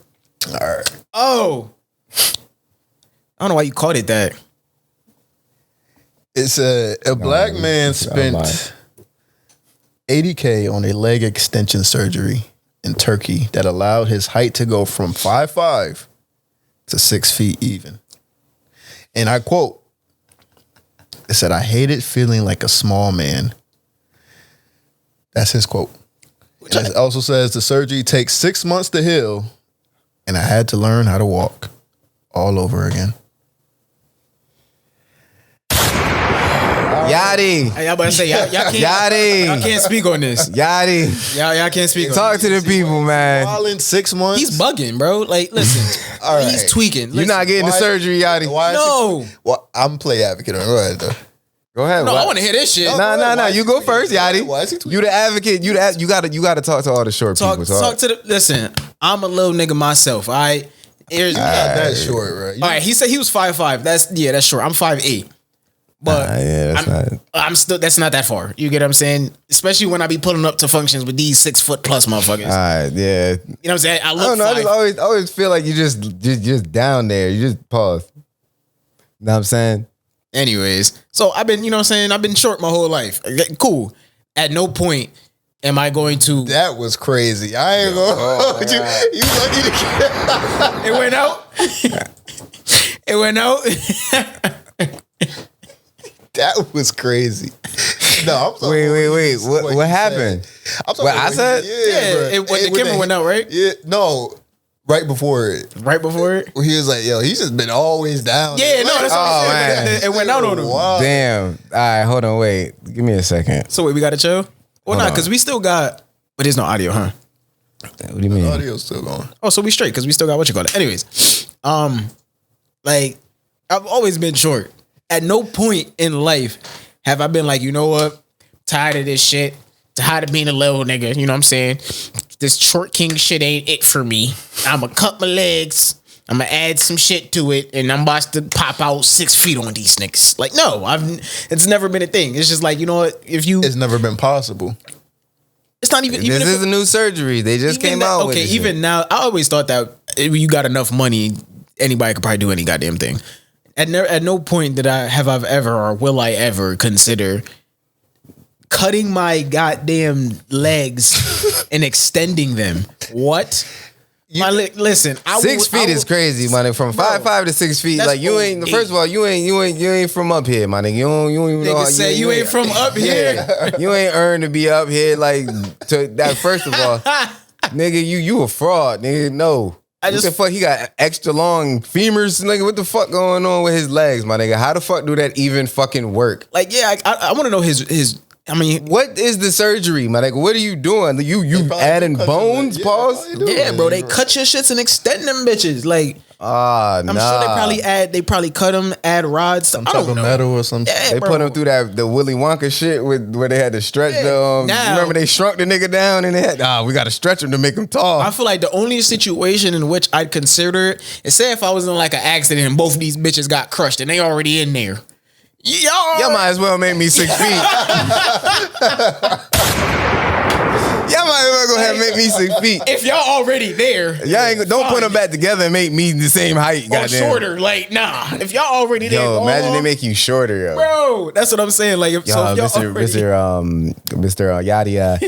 All right. Oh. I don't know why you called it that. It's a black man spent $80K on a leg extension surgery in Turkey that allowed his height to go from 5'5" to 6 feet even. And I quote, it said, "I hated feeling like a small man." That's his quote. And it also says the surgery takes 6 months to heal, and I had to learn how to walk all over again. Yadie. Y'all about to say, y'all can't, Yadie. y'all can't speak on this. Yadie. Y'all can't speak on this. Talk to the people, man. All in 6 months? He's bugging, bro. Like, listen. All right. He's tweaking. You're not getting the surgery, Yadie. No. Well, I'm play advocate. Go ahead, though. Go ahead. No, I want to hear this shit. No. You go first, Yadie. Why is he tweaking? You the advocate. You gotta talk to all the short people. Talk to the. Listen, I'm a little nigga myself. All right. He's not that short, right? All right. He said he was 5'5". That's short. I'm 5'8". But I'm still. That's not that far. You get what I'm saying? Especially when I be pulling up to functions with these 6 foot plus motherfuckers. All right, yeah. You know what I'm saying? I don't know. I just always feel like you just down there. You just pause. You know what I'm saying? Anyways, so I've been, you know what I'm saying? I've been short my whole life. Cool. At no point am I going to. That was crazy. I ain't going to. You lucky to get. It went out. It went out. That was crazy. No, I'm sorry. Wait. What happened? I'm sorry. What I said? Yeah. The camera went out, right? Yeah. No. Right before it. Right before it? He was like, yo, he's just been always down. Yeah, no, that's what I'm saying. Man. It went out on him. Wow. Damn. All right, hold on. Wait. Give me a second. So wait, we got to chill? Well, not because we still got. But there's no audio, huh? What do you mean? The audio's still going. Oh, so we straight because we still got what you call it. Anyways, like I've always been short. At no point in life have I been like, you know what? Tired of this shit. Tired of being a little nigga. You know what I'm saying? This short king shit ain't it for me. I'ma cut my legs. I'ma add some shit to it, and I'm about to pop out 6 feet on these niggas. Like, no, it's never been a thing. It's just like, you know what? It's never been possible. It's not even. This is a new surgery. They just came out with it. Okay, even now, I always thought that if you got enough money, anybody could probably do any goddamn thing. At no point have I ever or will I ever consider cutting my goddamn legs and extending them. What? Listen, 6 feet is crazy, man. From 5'5" to 6 feet, like you ain't. First of all, you ain't from up here, my nigga. You don't even know. Nigga say you ain't from up here. You ain't earned to be up here, like to that. First of all, nigga, you a fraud, nigga. No. What the fuck? He got extra long femurs, nigga. What the fuck going on with his legs, my nigga? How the fuck do that even fucking work? Like, yeah, I want to know his. I mean, what is the surgery, my nigga? What are you doing? You adding bones? Pause. Yeah, bro. They cut your shits and extend them bitches. Like, I'm sure they probably cut them, add rods. Some type of metal or something. Yeah, they put them through the Willy Wonka shit where they had to stretch them. Remember they shrunk the nigga down and they had we got to stretch him to make him tall. I feel like the only situation in which I'd consider it is say if I was in like an accident and both of these bitches got crushed and they already in there. Y'all might as well make me 6 feet. Y'all might as well go ahead and make me 6 feet. If y'all already there, don't put them back together and make me the same height. Or shorter, like nah. If y'all already there, imagine they make you shorter, yo. Bro. That's what I'm saying. Like, if y'all Mr. Yadie.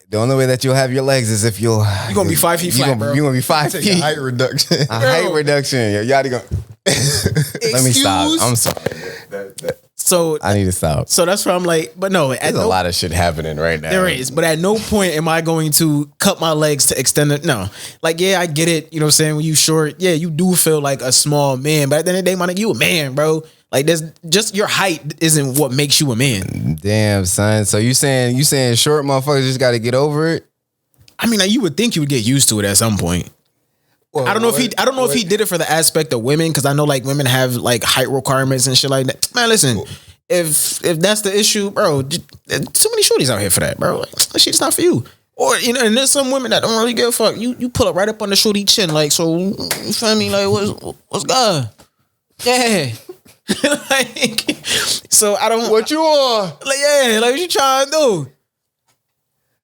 The only way that you'll have your legs is if you're gonna be 5 feet flat, bro. You're gonna be 5 feet. Height reduction. A height reduction. Yo, Yadie gonna. Let me stop. I'm sorry. So I need to stop. So that's where I'm like, but no, there's a lot of shit happening right now. There is, but at no point am I going to cut my legs to extend it. No, like, yeah, I get it. You know what I'm saying? When you short, yeah, you do feel like a small man, but at the end of the day, my nigga, you a man, bro. Like, there's just your height isn't what makes you a man. Damn, son. So you saying short motherfuckers just got to get over it? I mean, like, you would think you would get used to it at some point. Well, I don't know if he did it for the aspect of women, because I know like women have like height requirements and shit like that. Man, listen, if that's the issue, bro, too many shorties out here for that, bro. Like, shit's not for you. Or, you know, and there's some women that don't really give a fuck. You pull up right up on the shorty chin, like, so you feel me? Like, what's good? Yeah. Like, so I don't. What you on? Like, yeah, like what you trying to do?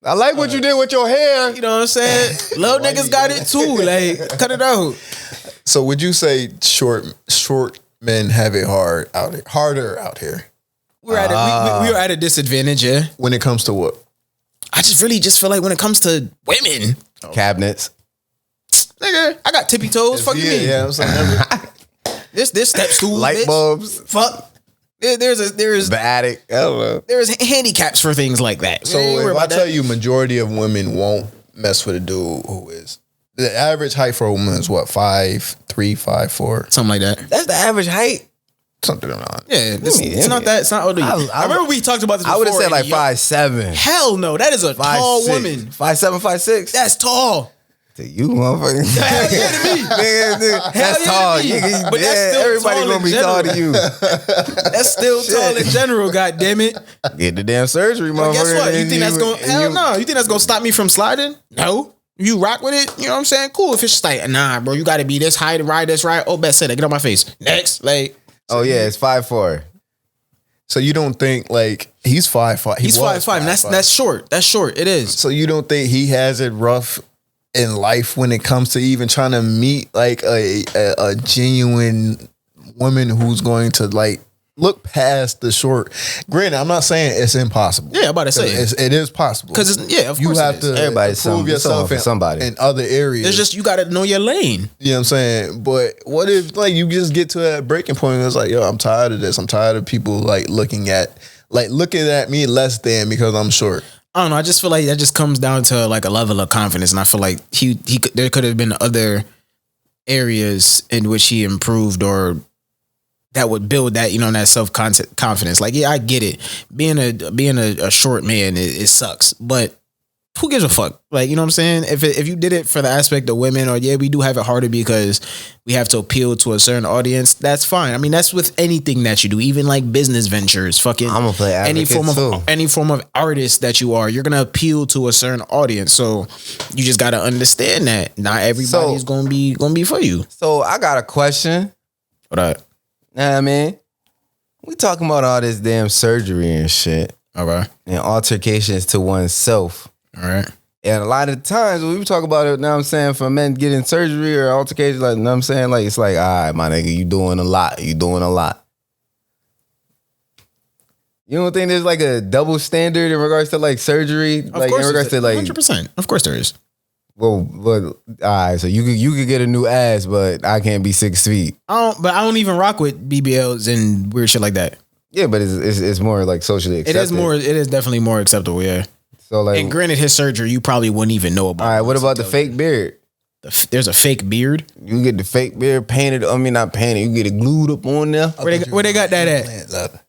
I like what you did with your hair. You know what I'm saying? Little niggas got it too. Like, cut it out. So would you say short men have it harder out here? We are at a disadvantage, yeah. When it comes to what? I just really feel like when it comes to women, cabinets. Nigga, I got tippy toes. Fuck you mean? Yeah, I'm saying this step stool, light bulbs. Fuck. There's the attic. I don't know. There's handicaps for things like that. So if I tell you, majority of women won't mess with a dude who is the average height for a woman is what, 5'3", 5'4", something like that. That's the average height. Something like that. Yeah, it's not that. It's not older. I remember we talked about this before. I would have said like 5'7". Hell no, that is a tall woman. 5'7", 5'6". That's tall. To you, motherfucker. Hell yeah to me. That's tall. But that's still everybody tall gonna be tall to you. That's still tall in general. God damn it. Get the damn surgery, motherfucker. Guess what? You think that's gonna? Hell no. You think that's gonna stop me from sliding? No. You rock with it. You know what I'm saying? Cool. If it's just like, nah, bro, you got to be this high to ride this right. Oh, best said, get on my face. Next, like. Oh yeah, it's 5'4". So you don't think like he's 5'5"? He's 5'5". That's short. That's short. It is. So you don't think he has it rough in life when it comes to even trying to meet like a genuine woman who's going to like look past the short? Granted, I'm not saying it's impossible. Yeah, I'm about to say it is possible. Because of you course have to prove yourself in other areas. It's just you got to know your lane. You know what I'm saying? But what if like you just get to that breaking point and it's like, yo, I'm tired of this. I'm tired of people like looking at me less than because I'm short. I don't know. I just feel like that just comes down to like a level of confidence, and I feel like there could have been other areas in which he improved or that would build that, you know, that self confidence. Like, yeah, I get it. Being a short man, it sucks, but who gives a fuck? Like, you know what I'm saying? If you did it for the aspect of women, or yeah, we do have it harder because we have to appeal to a certain audience, that's fine. I mean, that's with anything that you do, even like business ventures, fucking I'm gonna play any form of artist that you are, you're gonna appeal to a certain audience. So you just gotta understand that not everybody's gonna be for you. So I got a question. What up? Nah, man, we talking about all this damn surgery and shit. Okay. And altercations to oneself. All right. And a lot of times when we talk about it, know what I'm saying, for men getting surgery or altercations, like, know what I'm saying, like, it's like, all right, my nigga, you doing a lot. You doing a lot. You don't think there's like a double standard in regards to like surgery? Like in regards to like 100%. Of course there is. Well, all right, so you could get a new ass, but I can't be 6 feet. I don't even rock with BBLs and weird shit like that. Yeah, but it's more like socially accepted. It is definitely more acceptable, yeah. So like, and granted, his surgery you probably wouldn't even know about. All right, what about the fake beard? There's a fake beard. You get the fake beard painted. I mean, not painted. You get it glued up on there. Where they got that at?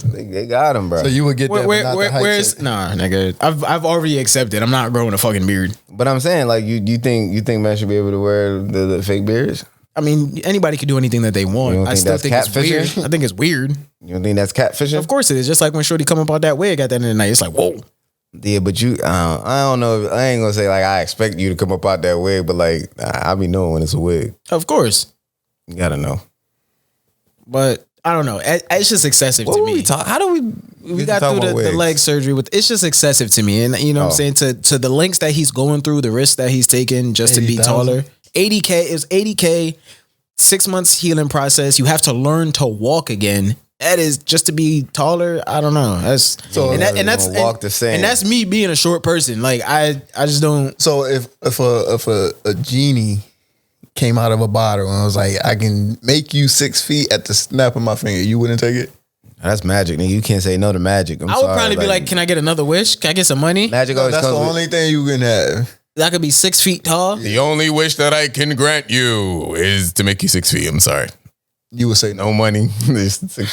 They got him, bro. So you would get that. Where's nah, nigga? I've already accepted. I'm not growing a fucking beard. But I'm saying, like, you think men should be able to wear the fake beards? I mean, anybody can do anything that they want. I still think it's weird. I think it's weird. You don't think that's catfishing? Of course it is. Just like when Shorty come up out that wig at the end of the night, it's like, whoa. Yeah, but I don't know. I ain't gonna say like I expect you to come up out that wig, but like I be knowing when it's a wig. Of course, you gotta know. But I don't know. It's just excessive to me. How do we got through the leg surgery with? It's just excessive to me, and you know what I'm saying, to the lengths that he's going through, the risks that he's taking just 80, to be taller. 80K is 80K. 6 months healing process. You have to learn to walk again. That is just to be taller. I don't know. That's so, and that's me being a short person. Like I just don't. So if a genie came out of a bottle and was like, I can make you 6 feet at the snap of my finger, you wouldn't take it? That's magic, nigga. You can't say no to magic. I would probably be like, can I get another wish? Can I get some money? Magic always That's comes the with- only thing you can have. That could be 6 feet tall. The only wish that I can grant you is to make you 6 feet. I'm sorry. You would say no money.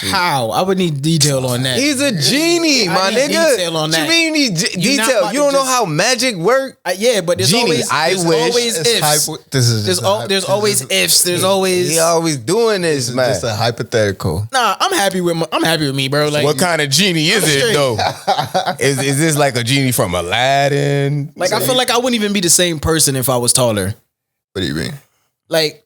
How? I would need detail on that. He's a genie, my need nigga. Detail on What that. you mean you need detail? You don't know how magic work? Yeah, but there's Genie, always ifs. There's always ifs. There's always he always doing this, man. Just a hypothetical. Nah, I'm happy with me, bro. Like, what kind of genie is it though? Is this like a genie from Aladdin? Like, I feel like I wouldn't even be the same person if I was taller. What do you mean? Like,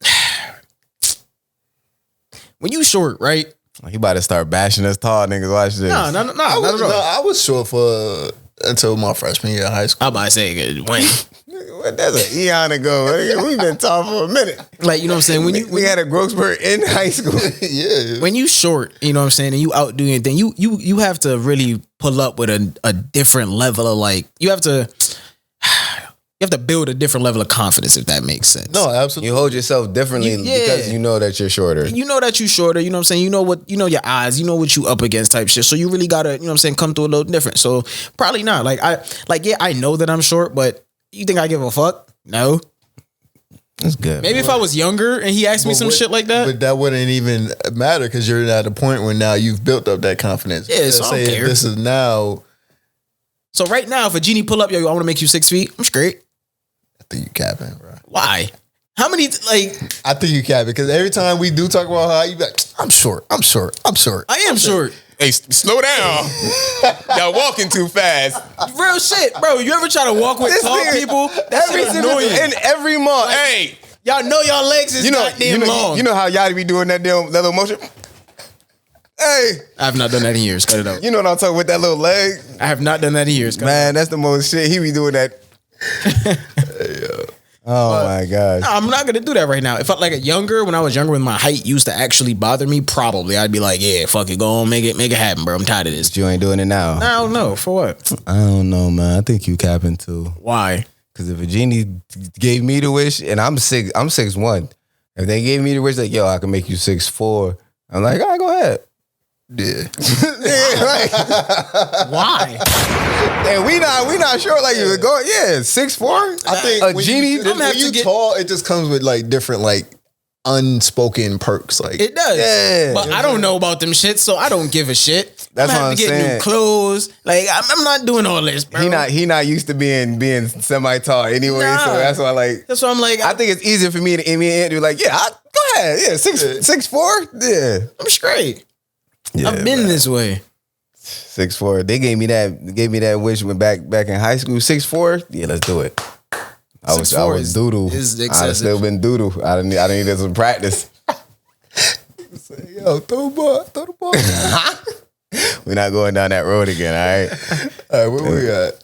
when you short, right? He about to start bashing us tall niggas. Watch this. No, I was short for until my freshman year of high school. I'm about to say when. That's an eon ago. We've been tall for a minute. Like, you know what I'm saying? We had a growth spurt in high school. Yeah. When you short, you know what I'm saying, and you outdo anything, you have to really pull up with a different level of like, you have to build a different level of confidence, if that makes sense. No, absolutely. You hold yourself differently because you know that you're shorter. You know that you're shorter, you know what I'm saying? You know your eyes, you know what you up against type shit. So you really gotta, you know what I'm saying, come through a little different. So probably not. I know that I'm short, but you think I give a fuck? No. That's good. Maybe if I was younger and he asked me some shit like that. But that wouldn't even matter because you're at a point where now you've built up that confidence. Yeah, so I don't care. This is now. So right now, if a genie pull up, yo, I want to make you 6 feet, I'm straight. I think you capping, bro. Why? How many, like... I think you capping because every time we do talk about how you be like, I'm short. I am short. Hey, slow down. Y'all walking too fast. Real shit, bro. You ever try to walk with tall people? That shit annoying. And every month. Like, hey. Y'all know y'all legs is not damn long. You know how Yadie be doing that little motion? Hey. I have not done that in years. Cut it out. You know what I'm talking with that little leg? I have not done that in years. Man, that's the most shit. He be doing that. Oh my gosh. No, I'm not gonna do that right now. If I when I was younger, when my height used to actually bother me, probably I'd be like, yeah, fuck it, go on, make it happen, bro. I'm tired of this. But you ain't doing it now. I don't know. For what? I don't know, man. I think you capping too. Why? Because if a genie gave me the wish, and I'm 6'1", if they gave me the wish, like, yo, I can make you 6'4", I'm like, all right, go ahead. Yeah. Why? And we not sure like you go. Yeah, 6'4". I think a genie. When you tall, it just comes with like different like unspoken perks. Like it does. Yeah. But I don't know about them shit, so I don't give a shit. That's I'm what I'm to get saying. new clothes. Like I'm not doing all this, bro. He not used to being semi tall anyway. Nah. So that's why That's why I'm like. I think it's easier for me and Andrew. Like, yeah, go ahead. Yeah, 6'4". Yeah, I'm straight. Yeah, I've been this way. 6'4". They gave me that wish when back in high school. 6'4". Yeah, let's do it. I was doodle. I'd still been doodle. I needed some practice. Yo, throw the ball. We're not going down that road again. All right. All right, what we got?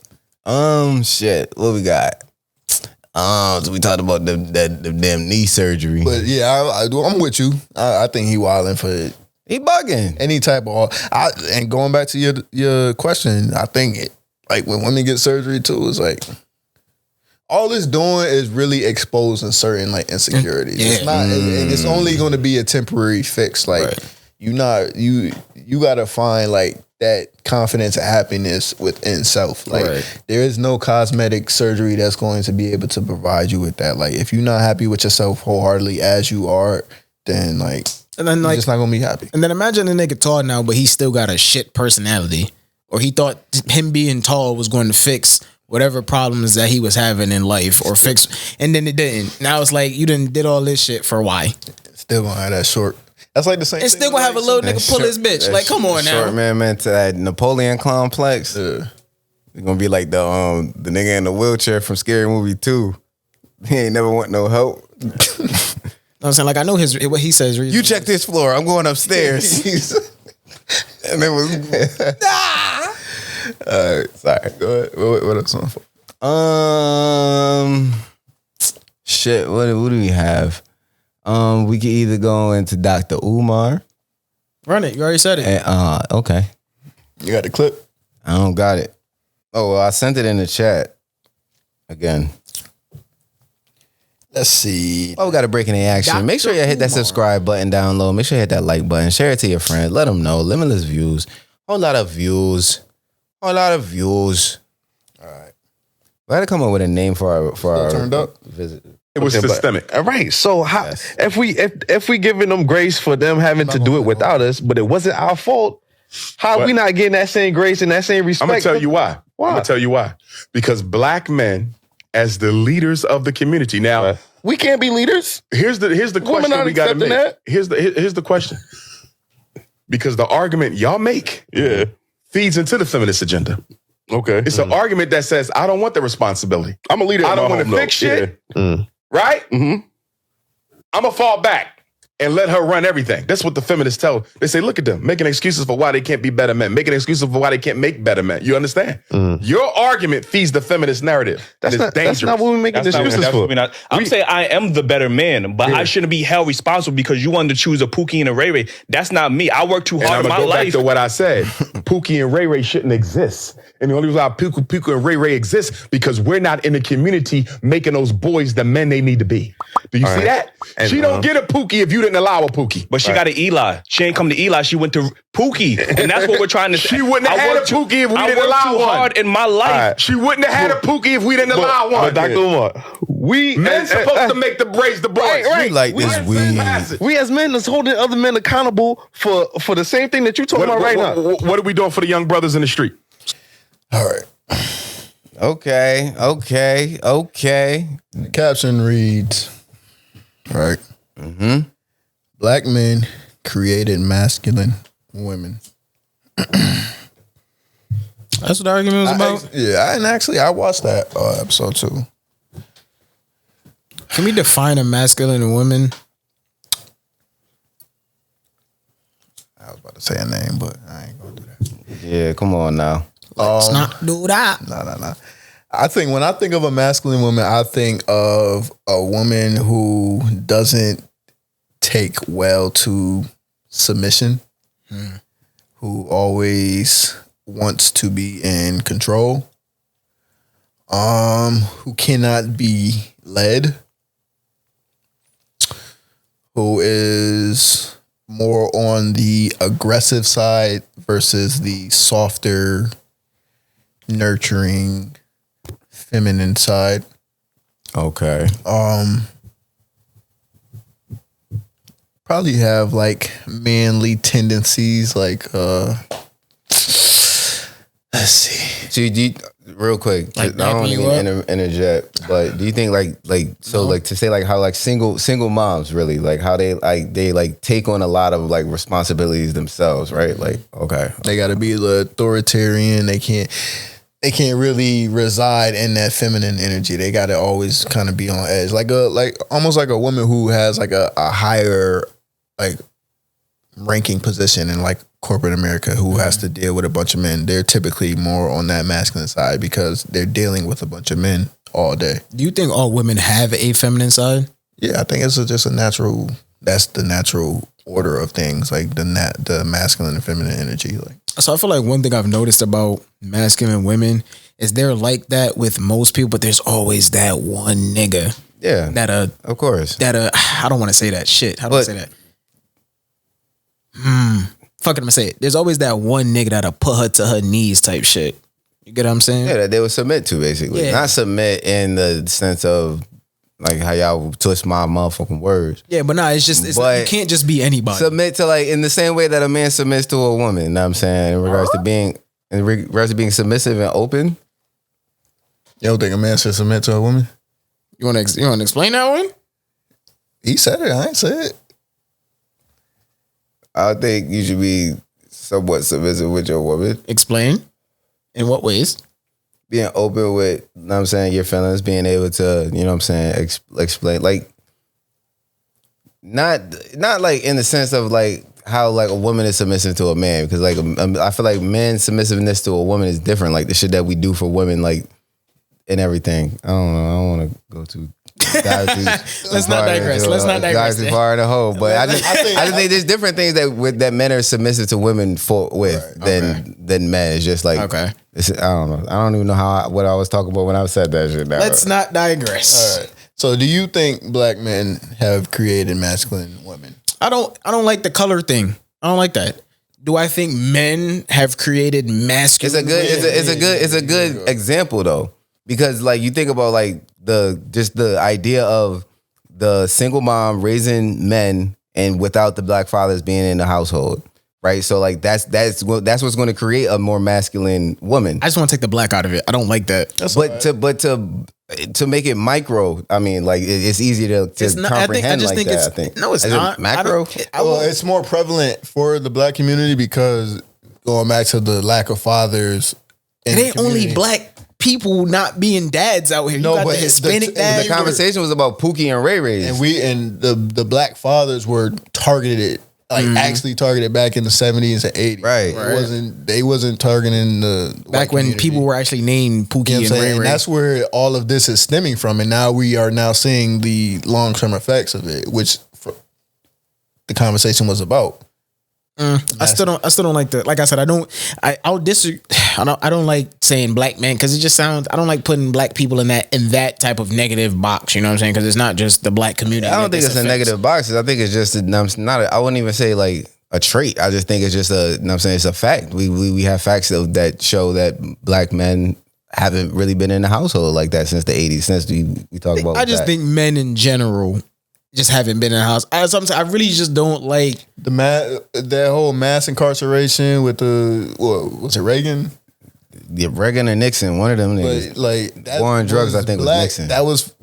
Shit. What we got? So we talked about the damn knee surgery. But yeah, I'm with you. I think he wilding for it. He bugging. Any type of and going back to your question, I think like when women get surgery too, it's like all it's doing is really exposing certain like insecurities. Yeah. It's not, and it's only going to be a temporary fix. Like you gotta find like that confidence and happiness within self. Like there is no cosmetic surgery that's going to be able to provide you with that. Like if you're not happy with yourself wholeheartedly as you are, then like. And then you're just not gonna be happy. And then imagine a nigga tall now, but he still got a shit personality. Or he thought him being tall was going to fix whatever problems that he was having in life or fix, and then it didn't. Now it's like you did all this shit for why? Still gonna have that short. That's like the same. And still gonna have a little nigga pull his bitch. Like, come on now. Short man to that Napoleon complex. Yeah. It's gonna be like the nigga in the wheelchair from Scary Movie 2. He ain't never want no help. I'm saying, like, I know what he says. You check this floor. I'm going upstairs. And it was all right. Sorry. Go ahead. What else on? Shit. What do we have? We could either go into Dr. Umar. Run it. You already said it. And, okay. You got the clip? I don't got it. Oh, well, I sent it in the chat again. Let's see. Oh, we got a break in the action. Make sure you hit that subscribe button down low. Make sure you hit that like button. Share it to your friends. Let them know. Limitless views. Whole lot of views. All right. We had to come up with a name for our turned up visit. It was systemic. All right. So how if we giving them grace for them having to do it without us, but it wasn't our fault, how are we not getting that same grace and that same respect? I'm gonna tell you why. I'm gonna tell you why. Because black men, as the leaders of the community, now we can't be leaders. Here's the question we got to make. That? Here's the question. Because the argument y'all make, feeds into the feminist agenda. Okay, it's an argument that says I don't want the responsibility. I'm a leader. I don't want to fix shit. Right? Mm-hmm. I'm gonna fall back and let her run everything. That's what the feminists tell. They say, look at them, making excuses for why they can't be better men, making excuses for why they can't make better men. You understand? Your argument feeds the feminist narrative. That's dangerous. That's not what we're making excuses for. I'm saying I am the better man, but I shouldn't be held responsible because you wanted to choose a Pookie and a Ray Ray. That's not me. I worked too hard in my life. Back to what I said. Pookie and Ray Ray shouldn't exist. And the only reason why Pookie and Ray Ray exist because we're not in the community making those boys the men they need to be. Do you see that? And she don't get a Pookie if you didn't allow a Pookie. But she got an Eli. She ain't come to Eli. She went to Pookie. And that's what we're trying to say. She wouldn't have had a Pookie if we didn't allow one. I worked too hard in my life. She wouldn't have had a Pookie if we didn't allow one. But Dr. Umar, men supposed to make the raise the boys. Right. You like this weed. We as men is holding other men accountable for the same thing that you're talking about right now. What are we doing for the young brothers in the street? All right. Okay. The caption reads, right? Mm-hmm. Black men created masculine women. That's what the argument was about? I watched that episode too. Can we define a masculine woman? I was about to say a name, but I ain't gonna do that. Yeah, come on now. Let's not do that. No. I think when I think of a masculine woman, I think of a woman who doesn't take well to submission, who always wants to be in control, who cannot be led, who is more on the aggressive side versus the softer, nurturing, feminine side. Okay. Probably have like manly tendencies, like let's see. Real quick, Like I don't mean to interject, but do you think like to say like how like single moms really like how they take on a lot of like responsibilities themselves, right? Like, okay, they got to be the authoritarian. They can't really reside in that feminine energy. They got to always kind of be on edge, like almost like a woman who has like a higher like ranking position in like corporate America, who has to deal with a bunch of men. They're typically more on that masculine side because they're dealing with a bunch of men all day. Do you think all women have a feminine side? Yeah, I think it's just a natural. That's the natural order of things, like the masculine and feminine energy. Like, so I feel like one thing I've noticed about masculine women is they're like that with most people, but there's always that one nigga. Yeah, of course. I don't want to say that shit. How do I say that? Fuck it, I'm gonna say it. There's always that one nigga that'll put her to her knees type shit. You get what I'm saying? Yeah, that they would submit to basically. Yeah. Not submit in the sense of like how y'all twist my motherfucking words. Yeah, but it's just like, you can't just be anybody. Submit to like in the same way that a man submits to a woman. You know what I'm saying? In regards to being submissive and open. You don't think a man should submit to a woman? You want to explain that one? He said it. I ain't said it. I think you should be somewhat submissive with your woman. Explain. In what ways? Being open with, you know what I'm saying, your feelings, being able to, you know what I'm saying, explain. Like, not like in the sense of like how like a woman is submissive to a man. Because like, I feel like men's submissiveness to a woman is different. Like the shit that we do for women, like, and everything. I don't know. I don't want to go too... Let's not digress. Guys too far in the hole, but I just think there's different things that men are submissive to women than men. It's just like I don't know. I don't even know what I was talking about when I said that shit. Let's not digress. All right. So do you think black men have created masculine women? I don't like the color thing. I don't like that. Do I think men have created masculine? It's a good example though, because like you think about like the idea of the single mom raising men and without the black fathers being in the household, right? So like that's what's going to create a more masculine woman. I just want to take the black out of it. I don't like that. To make it micro, I mean, like it's easy to comprehend I think no, it's Is not it macro. Well, it's more prevalent for the black community because going back to the lack of fathers. It ain't only black people not being dads out here. You got the Hispanic dads. The conversation was about Pookie and Ray Ray, and the black fathers were targeted. Actually targeted back in the 70s and 80s. Right. They wasn't targeting the back when community. People were actually named Pookie and Ray Ray. And that's where all of this is stemming from. And now we are now seeing the long-term effects of it, which the conversation was about. I still don't like the, like I said, I'll disagree. I don't like saying black man because it just sounds, I don't like putting black people in that type of negative box, you know what I'm saying? Because it's not just the black community. I don't think it's a negative box. I think it's just I wouldn't even say like a trait. I just think it's just it's a fact. We have facts that show that black men haven't really been in the household like that since the 80s, since we talk about I just think men in general just haven't been in the house. I really just don't like that whole mass incarceration with was it Reagan? Yeah, Reagan or Nixon, one of them. War on drugs, I think was Nixon. That was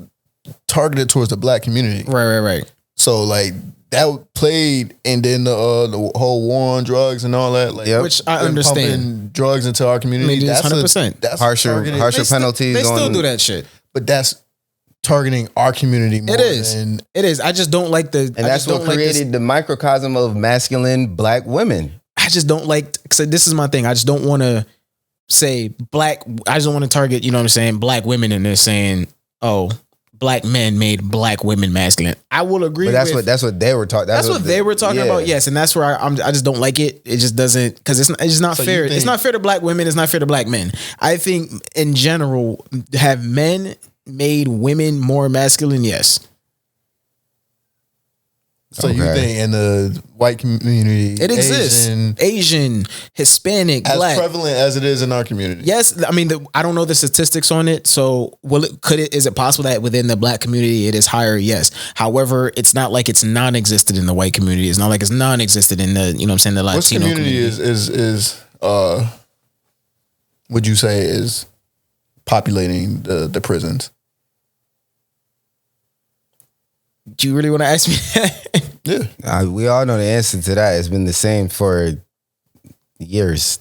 targeted towards the black community. Right. So like that played, and then the whole war on drugs and all that, which I understand. Drugs into our community. That's 100%. That's harsher penalties. They still do that shit, but that's targeting our community more. It is. I just don't like and that's what created the microcosm of masculine black women. I just don't like, because this is my thing. I just don't want to say black. I just don't want to target, you know what I'm saying, black women, and they're saying, oh, black men made black women masculine. I will agree. But that's what they were talking. That's what they were talking about. Yes, and that's where I just don't like it. It just doesn't, because it's just not fair. It's not fair to black women. It's not fair to black men. I think in general, have men made women more masculine? Yes. So you think in the white community, it exists? Asian, Hispanic, as black, prevalent as it is in our community. Yes, I mean I don't know the statistics on it. So is it possible that within the black community it is higher? Yes. However, it's not like it's non-existent in the white community. It's not like it's non-existent in the, you know what I'm saying, the Latino community. is would you say is populating the prisons? Do you really want to ask me that? Yeah. We all know the answer to that. It's been the same for years.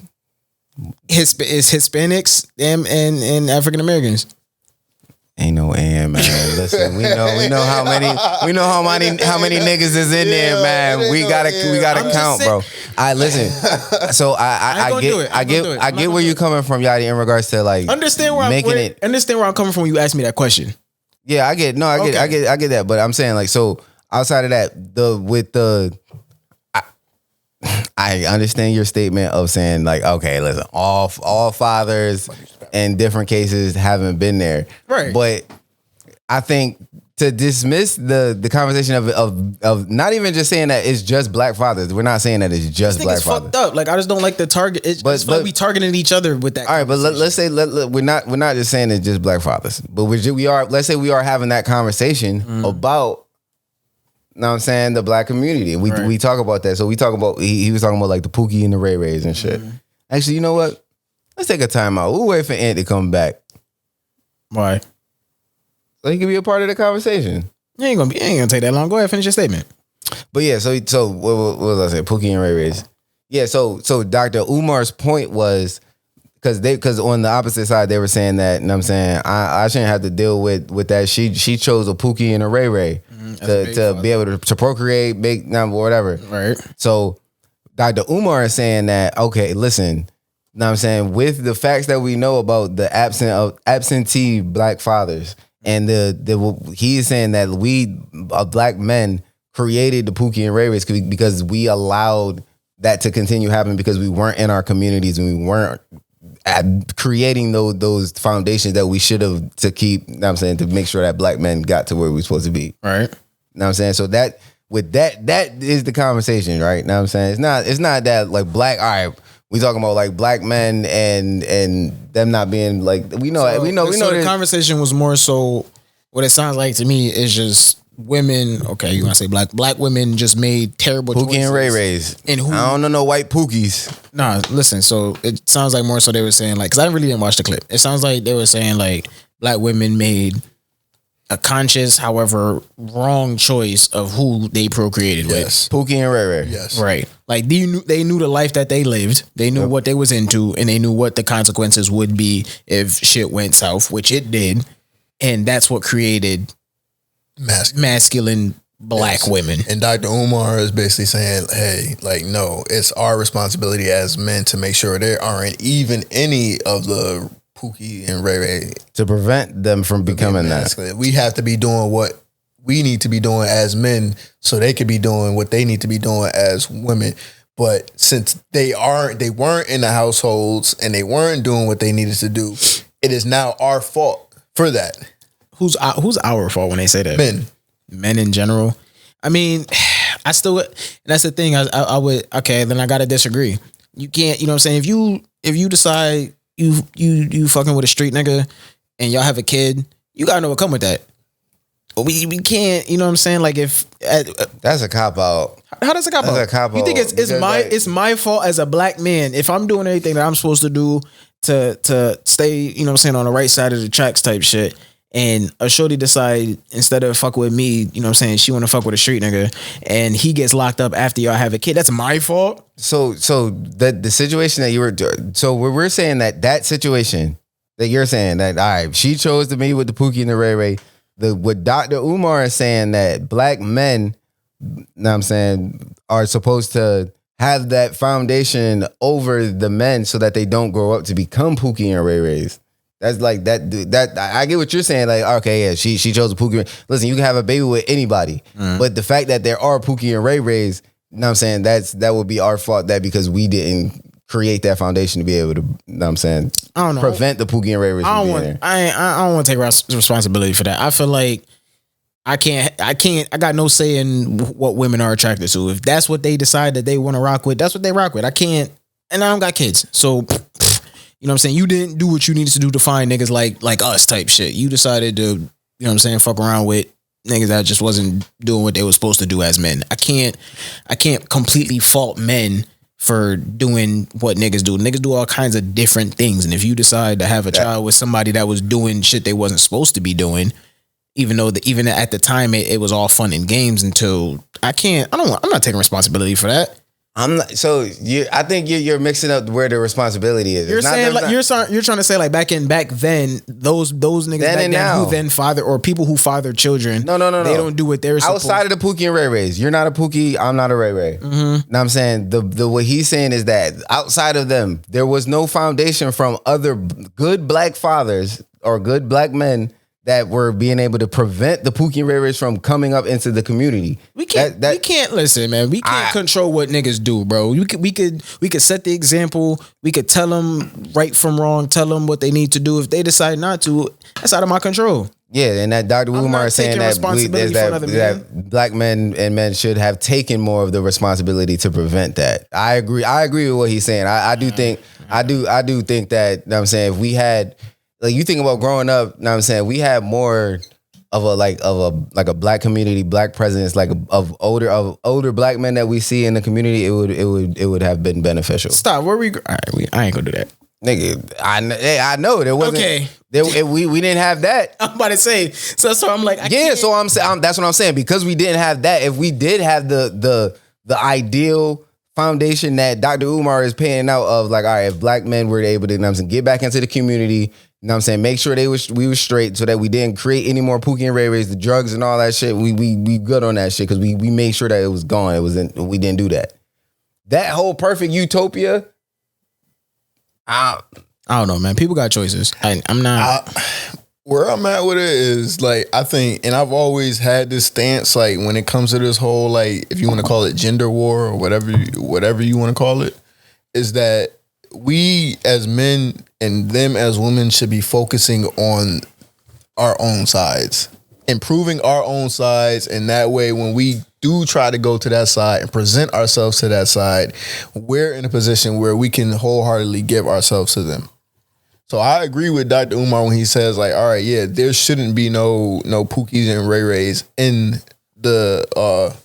Is Hispanics and African Americans? Ain't no man. Listen, we know how many niggas is in there, man. We gotta count, bro. I listen. So I get where you coming from, Yadie, in regards to like understand where I'm coming from when you ask me that question. Yeah, I get that, but I'm saying like, so outside of that, I understand your statement of saying like, okay, listen, all fathers in different cases haven't been there, right? But I think to dismiss the conversation of not even just saying that it's just black fathers. We're not saying that it's just black fathers. Fucked up. Like I just don't like the target. It's like we targeting each other with that. All right, but let's say we're not just saying it's just black fathers, but we are. Let's say we are having that conversation about. Know what I'm saying, the black community. We talk about that. So we talk about he was talking about like the Pookie and the Ray Rays and shit. Actually, you know what? Let's take a time out. We'll wait for Ant to come back. Why? So he can be a part of the conversation. You ain't gonna take that long. Go ahead, finish your statement. But yeah, so what was I saying? Pookie and Ray Rays. Yeah, so Dr. Umar's point was because on the opposite side they were saying that, you know what I'm saying, I shouldn't have to deal with that. She chose a Pookie and a Ray Ray to be able to procreate, make whatever. Right. So Dr. Umar is saying that, okay, listen, you know what I'm saying, with the facts that we know about the absentee black fathers, and he is saying that we black men created the Pookie and Ray Rays because we allowed that to continue happening because we weren't in our communities and we weren't creating those foundations that we should have to keep, you know what I'm saying, to make sure that black men got to where we're supposed to be. Right. You know what I'm saying? So that is the conversation, right? You know what I'm saying? It's not that like black, all right, we talking about like black men and them not being like, we know. So the conversation was more so, what it sounds like to me is just women, okay, you want to say black women just made terrible Pookie choices. and Ray Rays. And who? I don't know no white Pookies. Nah, listen, so it sounds like more so they were saying like, because I really didn't watch the clip. It sounds like they were saying like black women made a conscious, however, wrong choice of who they procreated with. Pookie and Ray Ray. Yes. Right. Like they knew the life that they lived. They knew what they was into, and they knew what the consequences would be if shit went south, which it did. And that's what created masculine black women. And Dr. Umar is basically saying, hey, like, no, it's our responsibility as men to make sure there aren't even any of the Pookie and Ray Ray to prevent them from becoming that. We have to be doing what we need to be doing as men so they could be doing what they need to be doing as women. But since they weren't in the households and they weren't doing what they needed to do, it is now our fault for that. Who's our fault when they say that? Men in general. I mean, I still, and that's the thing. I would, okay, then I gotta disagree. You can't, you know what I'm saying? If you decide you fucking with a street nigga and y'all have a kid, you gotta know what come with that. We can't, you know what I'm saying? Like if that's a cop out. How does it cop out? That's a cop out. You think it's my fault as a black man if I'm doing everything that I'm supposed to do to stay, you know what I'm saying, on the right side of the tracks type shit, and a shorty decide instead of fuck with me, you know what I'm saying, she want to fuck with a street nigga and he gets locked up after y'all have a kid. That's my fault. So the situation that you were, so we're saying that situation that you're saying that, all right, she chose to be with the Pookie and the Ray Ray. What Dr. Umar is saying that black men, you know what I'm saying, are supposed to have that foundation over the men so that they don't grow up to become Pookie and Ray Rays. That's like that I get what you're saying. Like, okay, yeah, she chose a Pookie. Listen, you can have a baby with anybody, but the fact that there are Pookie and Ray Rays, you know what I'm saying, that would be our fault. That because we didn't create that foundation to be able to, you know what I'm saying, I don't know, prevent the Pookie and Ray Rays from being there. I don't want to take responsibility for that. I feel like I got no say in what women are attracted to. If that's what they decide that they want to rock with, that's what they rock with. I can't, and I don't got kids, so. You know what I'm saying? You didn't do what you needed to do to find niggas like us type shit. You decided to, you know what I'm saying, fuck around with niggas that just wasn't doing what they were supposed to do as men. I can't completely fault men for doing what niggas do. Niggas do all kinds of different things. And if you decide to have a child with somebody that was doing shit they wasn't supposed to be doing, even at the time it was all fun and games until I'm not taking responsibility for that. I'm not, so I think you're mixing up where the responsibility is. You're saying you're trying to say like back then those niggas then back then who then father or people who father children. No. They don't do what they're supposed. Outside of the Pookie and Ray Rays, you're not a Pookie. I'm not a Ray Ray. Mm-hmm. Now I'm saying the what he's saying is that outside of them, there was no foundation from other good black fathers or good black men that were being able to prevent the Pookie and Ray Rays from coming up into the community. We can't listen, man. We can't control what niggas do, bro. We could set the example. We could tell them right from wrong. Tell them what they need to do. If they decide not to, that's out of my control. Yeah, and that Dr. Umar is saying that black men and men should have taken more of the responsibility to prevent that. I agree with what he's saying. I do think that, you know what I'm saying, if we had, like, you think about growing up, you know what I'm saying, we had more of a black community, black presence, like of older black men that we see in the community, it would have been beneficial. Stop. All right, I ain't gonna do that. Nigga, I know there wasn't. Okay. We didn't have that. I'm about to say. So that's why I'm like, so I'm saying that's what I'm saying, because we didn't have that. If we did have the ideal foundation that Dr. Umar is paying out of, like, all right, if black men were able to, you know what I'm saying, get back into the community, you know what I'm saying, make sure we were straight so that we didn't create any more Pookie and Ray Rays, the drugs and all that shit. We good on that shit because we made sure that it was gone. We didn't do that. That whole perfect utopia. I don't know, man. People got choices. I'm not. Where I'm at with it is, like, I think, and I've always had this stance, like, when it comes to this whole, like, if you want to call it gender war or whatever you want to call it, is that we as men and them as women should be focusing on our own sides, improving our own sides, and that way when we do try to go to that side and present ourselves to that side, we're in a position where we can wholeheartedly give ourselves to them. So I agree with Dr. Umar when he says, like, all right, yeah, there shouldn't be no Pookies and Ray Rays in the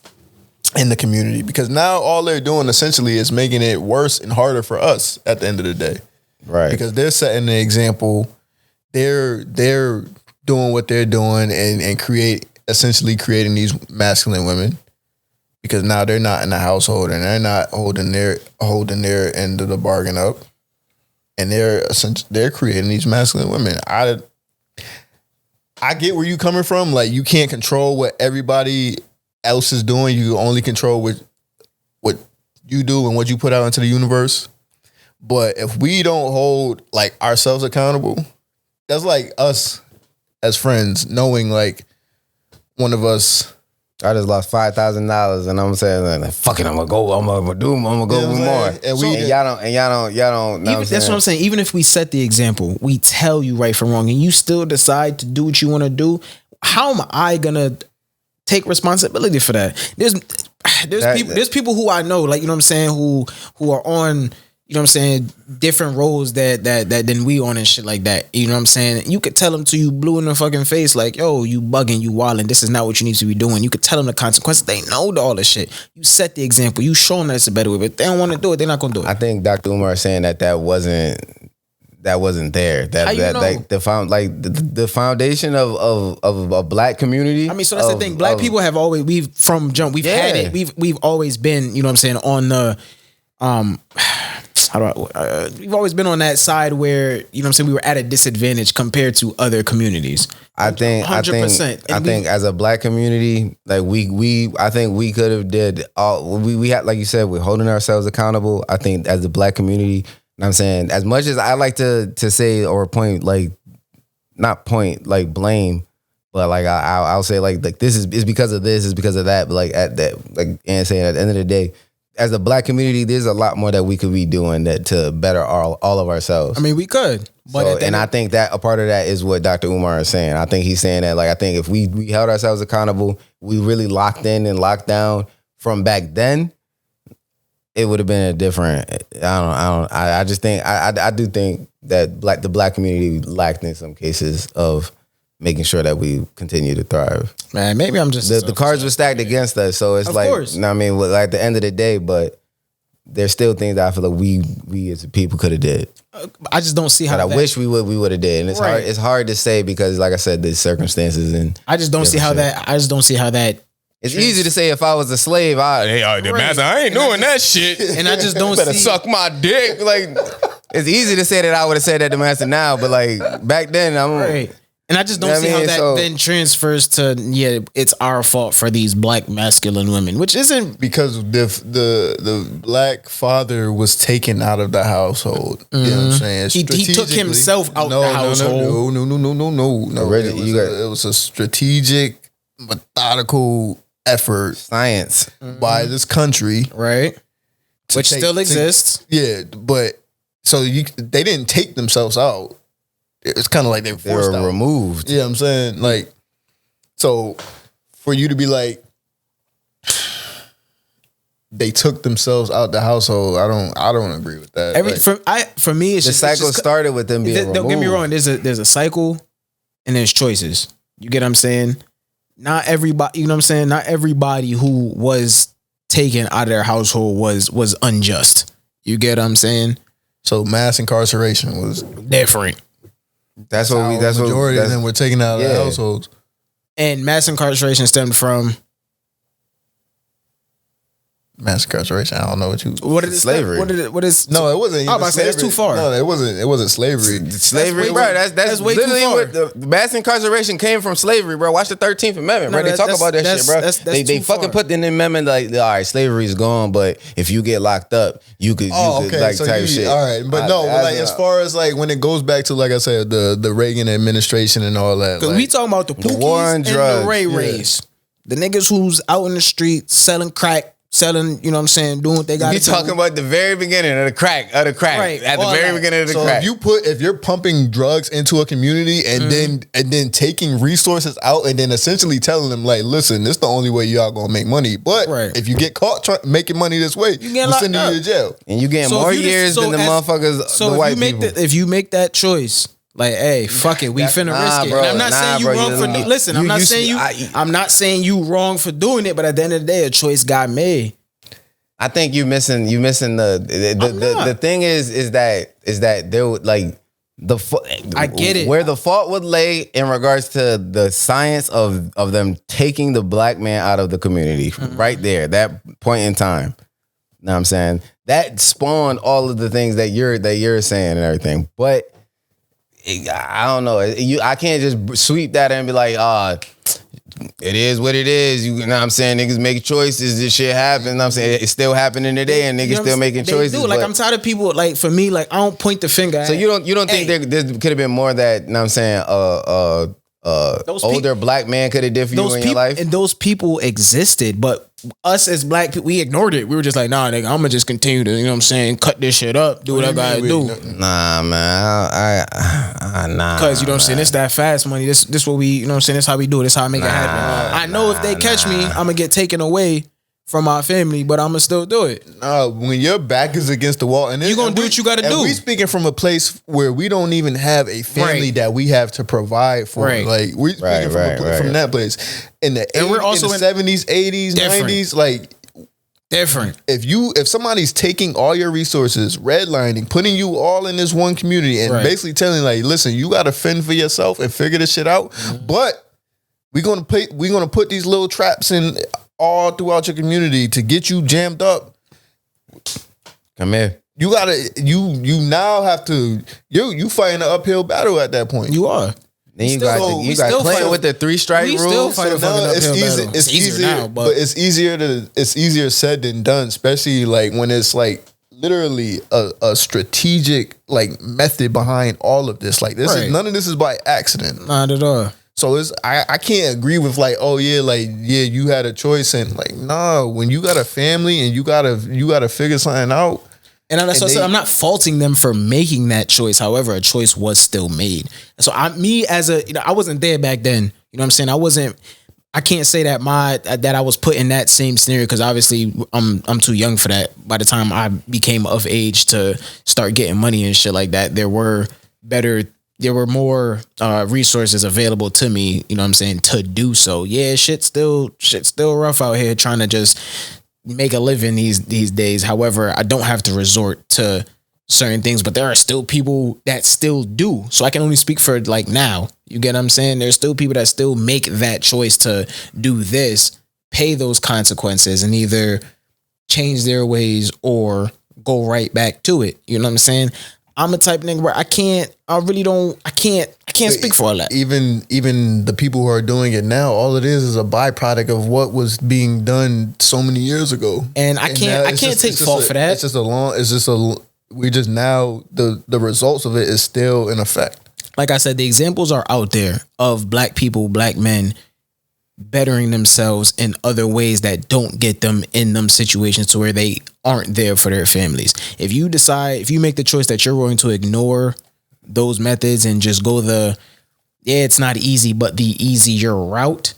community, because now all they're doing essentially is making it worse and harder for us at the end of the day. Right. Because they're setting the example. They're doing what they're doing and essentially creating these masculine women, because now they're not in the household and they're not holding their end of the bargain up. And they're creating these masculine women. I get where you coming from. Like, you can't control what everybody else is doing. You only control what you do and what you put out into the universe. But if we don't hold like ourselves accountable, that's like us as friends knowing like one of us. I just lost $5,000, and I'm saying, like, fuck it, I'm gonna go with more. And y'all don't. That's what I'm saying. Even if we set the example, we tell you right from wrong, and you still decide to do what you want to do. How am I gonna take responsibility for that? There's people who I know, like, you know what I'm saying, who are on, you know what I'm saying, different roles that than we on and shit like that. You know what I'm saying? You could tell them to you blue in the fucking face, like, yo, you bugging, you wilding. This is not what you need to be doing. You could tell them the consequences. They know all this shit. You set the example. You show them that it's a better way. But if they don't want to do it, they're not going to do it. I think Dr. Umar is saying that wasn't there. The foundation of a black community. I mean, so that's the thing. Black people have always, we've had it. We've always been, you know what I'm saying, on the we've always been on that side where, you know what I'm saying, we were at a disadvantage compared to other communities. I think 100%. I think as a black community, like I think we could have did all we had, like you said, we're holding ourselves accountable. I think as the black community, you know what I'm saying, as much as I like to say or point, like, not point, like, blame, but like I'll say like this is because of this, is because of that, but like at that, like, and saying at the end of the day, as a black community, there's a lot more that we could be doing that to better all of ourselves. I mean, we could. But I think that a part of that is what Dr. Umar is saying. I think he's saying that, like, I think if we held ourselves accountable, we really locked in and locked down from back then, it would have been a different. I just think I do think that the black community lacked in some cases of making sure that we continue to thrive. Man, maybe I'm just the cards were stacked against us, so it's like, you know what I mean, like, at the end of the day, but there's still things that I feel like we as a people could have did. I just don't see how. But I wish we would have did, and it's hard. It's hard to say because, like I said, there's circumstances, and I just don't see how that. I just don't see how that. It's easy to say if I was a slave, I ain't doing that shit, and I just don't better suck my dick. Like, it's easy to say that I would have said that to master now, but like back then, and I just don't see how that then transfers to, it's our fault for these black masculine women, which isn't, because the black father was taken out of the household. You know what I'm saying? He took himself out the household. No. It was a strategic, methodical effort, science by this country, right? Which still exists. But so they didn't take themselves out. It's kind of like they were removed. Yeah, I'm saying, like, so for you to be like, they took themselves out the household, I don't agree with that. For me, it's the cycle started with them being removed. Don't get me wrong. There's a cycle, and there's choices. You get what I'm saying? Not everybody. You know what I'm saying? Not everybody who was taken out of their household was unjust. You get what I'm saying? So mass incarceration was different. That's what majority of them were taken out of their households. And mass incarceration stemmed from mass incarceration. I don't know what is slavery. What is? No, it wasn't. I was about to say that's too far. No, it wasn't. It wasn't slavery. Slavery, bro. That's way literally too far. What the mass incarceration came from slavery, bro. Watch the 13th Amendment, bro. They talk about that shit, bro. They fucking put in the amendment like, all right, slavery is gone, but if you get locked up, you could like so type shit. All right, but like as far as like when it goes back to, like I said, the Reagan administration and all that. Because we talking about the Pookies and the Ray Rays, the niggas who's out in the street selling crack, selling, you know what I'm saying, doing what they got to do. You talking about the very beginning of the crack, right, at the very beginning of the crack. If you're pumping drugs into a community and then taking resources out and then essentially telling them like, listen, this is the only way y'all gonna make money. But if you get caught making money this way, we'll send you to jail. And you getting more years than the motherfuckers, so the white people. If you make that choice, like, hey, fuck it, we finna risk it. Bro, and I'm not saying you wrong for listen. I'm not saying you wrong for doing it, but at the end of the day, a choice got made. I think you missing the thing is that there would like I get it. Where the fault would lay in regards to the science of them taking the black man out of the community, right there, that point in time. Know what I'm saying? That spawned all of the things that you're saying and everything. But I don't know. I can't just sweep that and be like, it is what it is. You know what I'm saying? Niggas make choices. This shit happens. You know what I'm saying? It's still happening today and niggas still making choices. Like, I'm tired of people, like, for me, like, I don't point the finger at. So you don't think there could have been more that, you know what I'm saying, older black man could have did for you in your life? And those people existed, but us as black people, we ignored it. We were just like, nah, nigga, I'm gonna just continue to, you know what I'm saying, cut this shit up, do what I gotta do. Nah, man, nah. Cause you know what I'm saying, it's that fast money. This what we, you know what I'm saying, this how we do it. This how I make it happen. I know if they catch me, I'm gonna get taken away from my family, but I'm gonna still do it. When your back is against the wall, and you're gonna do what you gotta do. We speaking from a place where we don't even have a family that we have to provide for. Like we speaking from that place. In the 70s, 80s, 90s, like different. If somebody's taking all your resources, redlining, putting you all in this one community, and basically telling like, listen, you gotta fend for yourself and figure this shit out, but we're gonna put these little traps in all throughout your community to get you jammed up. Come here. You gotta. You now have to. You fighting an uphill battle at that point. You are. Then you got Clinton with the 3-strike rule. Still fighting it's easy. It's easier now, but it's easier said than done. Especially like when it's like literally a strategic like method behind all of this. Like this is none of this is by accident. Not at all. So I can't agree with like, oh yeah, like yeah, you had a choice and like nah, when you got a family and you gotta figure something out. And that's what I said, I'm not faulting them for making that choice. However, a choice was still made. So I wasn't there back then. You know what I'm saying? I can't say that I was put in that same scenario because obviously I'm too young for that. By the time I became of age to start getting money and shit like that, there were more resources available to me, you know what I'm saying, to do so. Yeah, shit's still rough out here trying to just make a living these days. However, I don't have to resort to certain things, but there are still people that still do. So I can only speak for like now. You get what I'm saying? There's still people that still make that choice to do this, pay those consequences, and either change their ways or go right back to it. You know what I'm saying? I'm a type of nigga where I can't speak for all that. Even the people who are doing it now, all it is a byproduct of what was being done so many years ago. And I can't take fault for that. The results of it is still in effect. Like I said, the examples are out there of black people, black men bettering themselves in other ways that don't get them in them situations to where they aren't there for their families. If you make the choice that you're going to ignore those methods and just go it's not easy, but the easier route,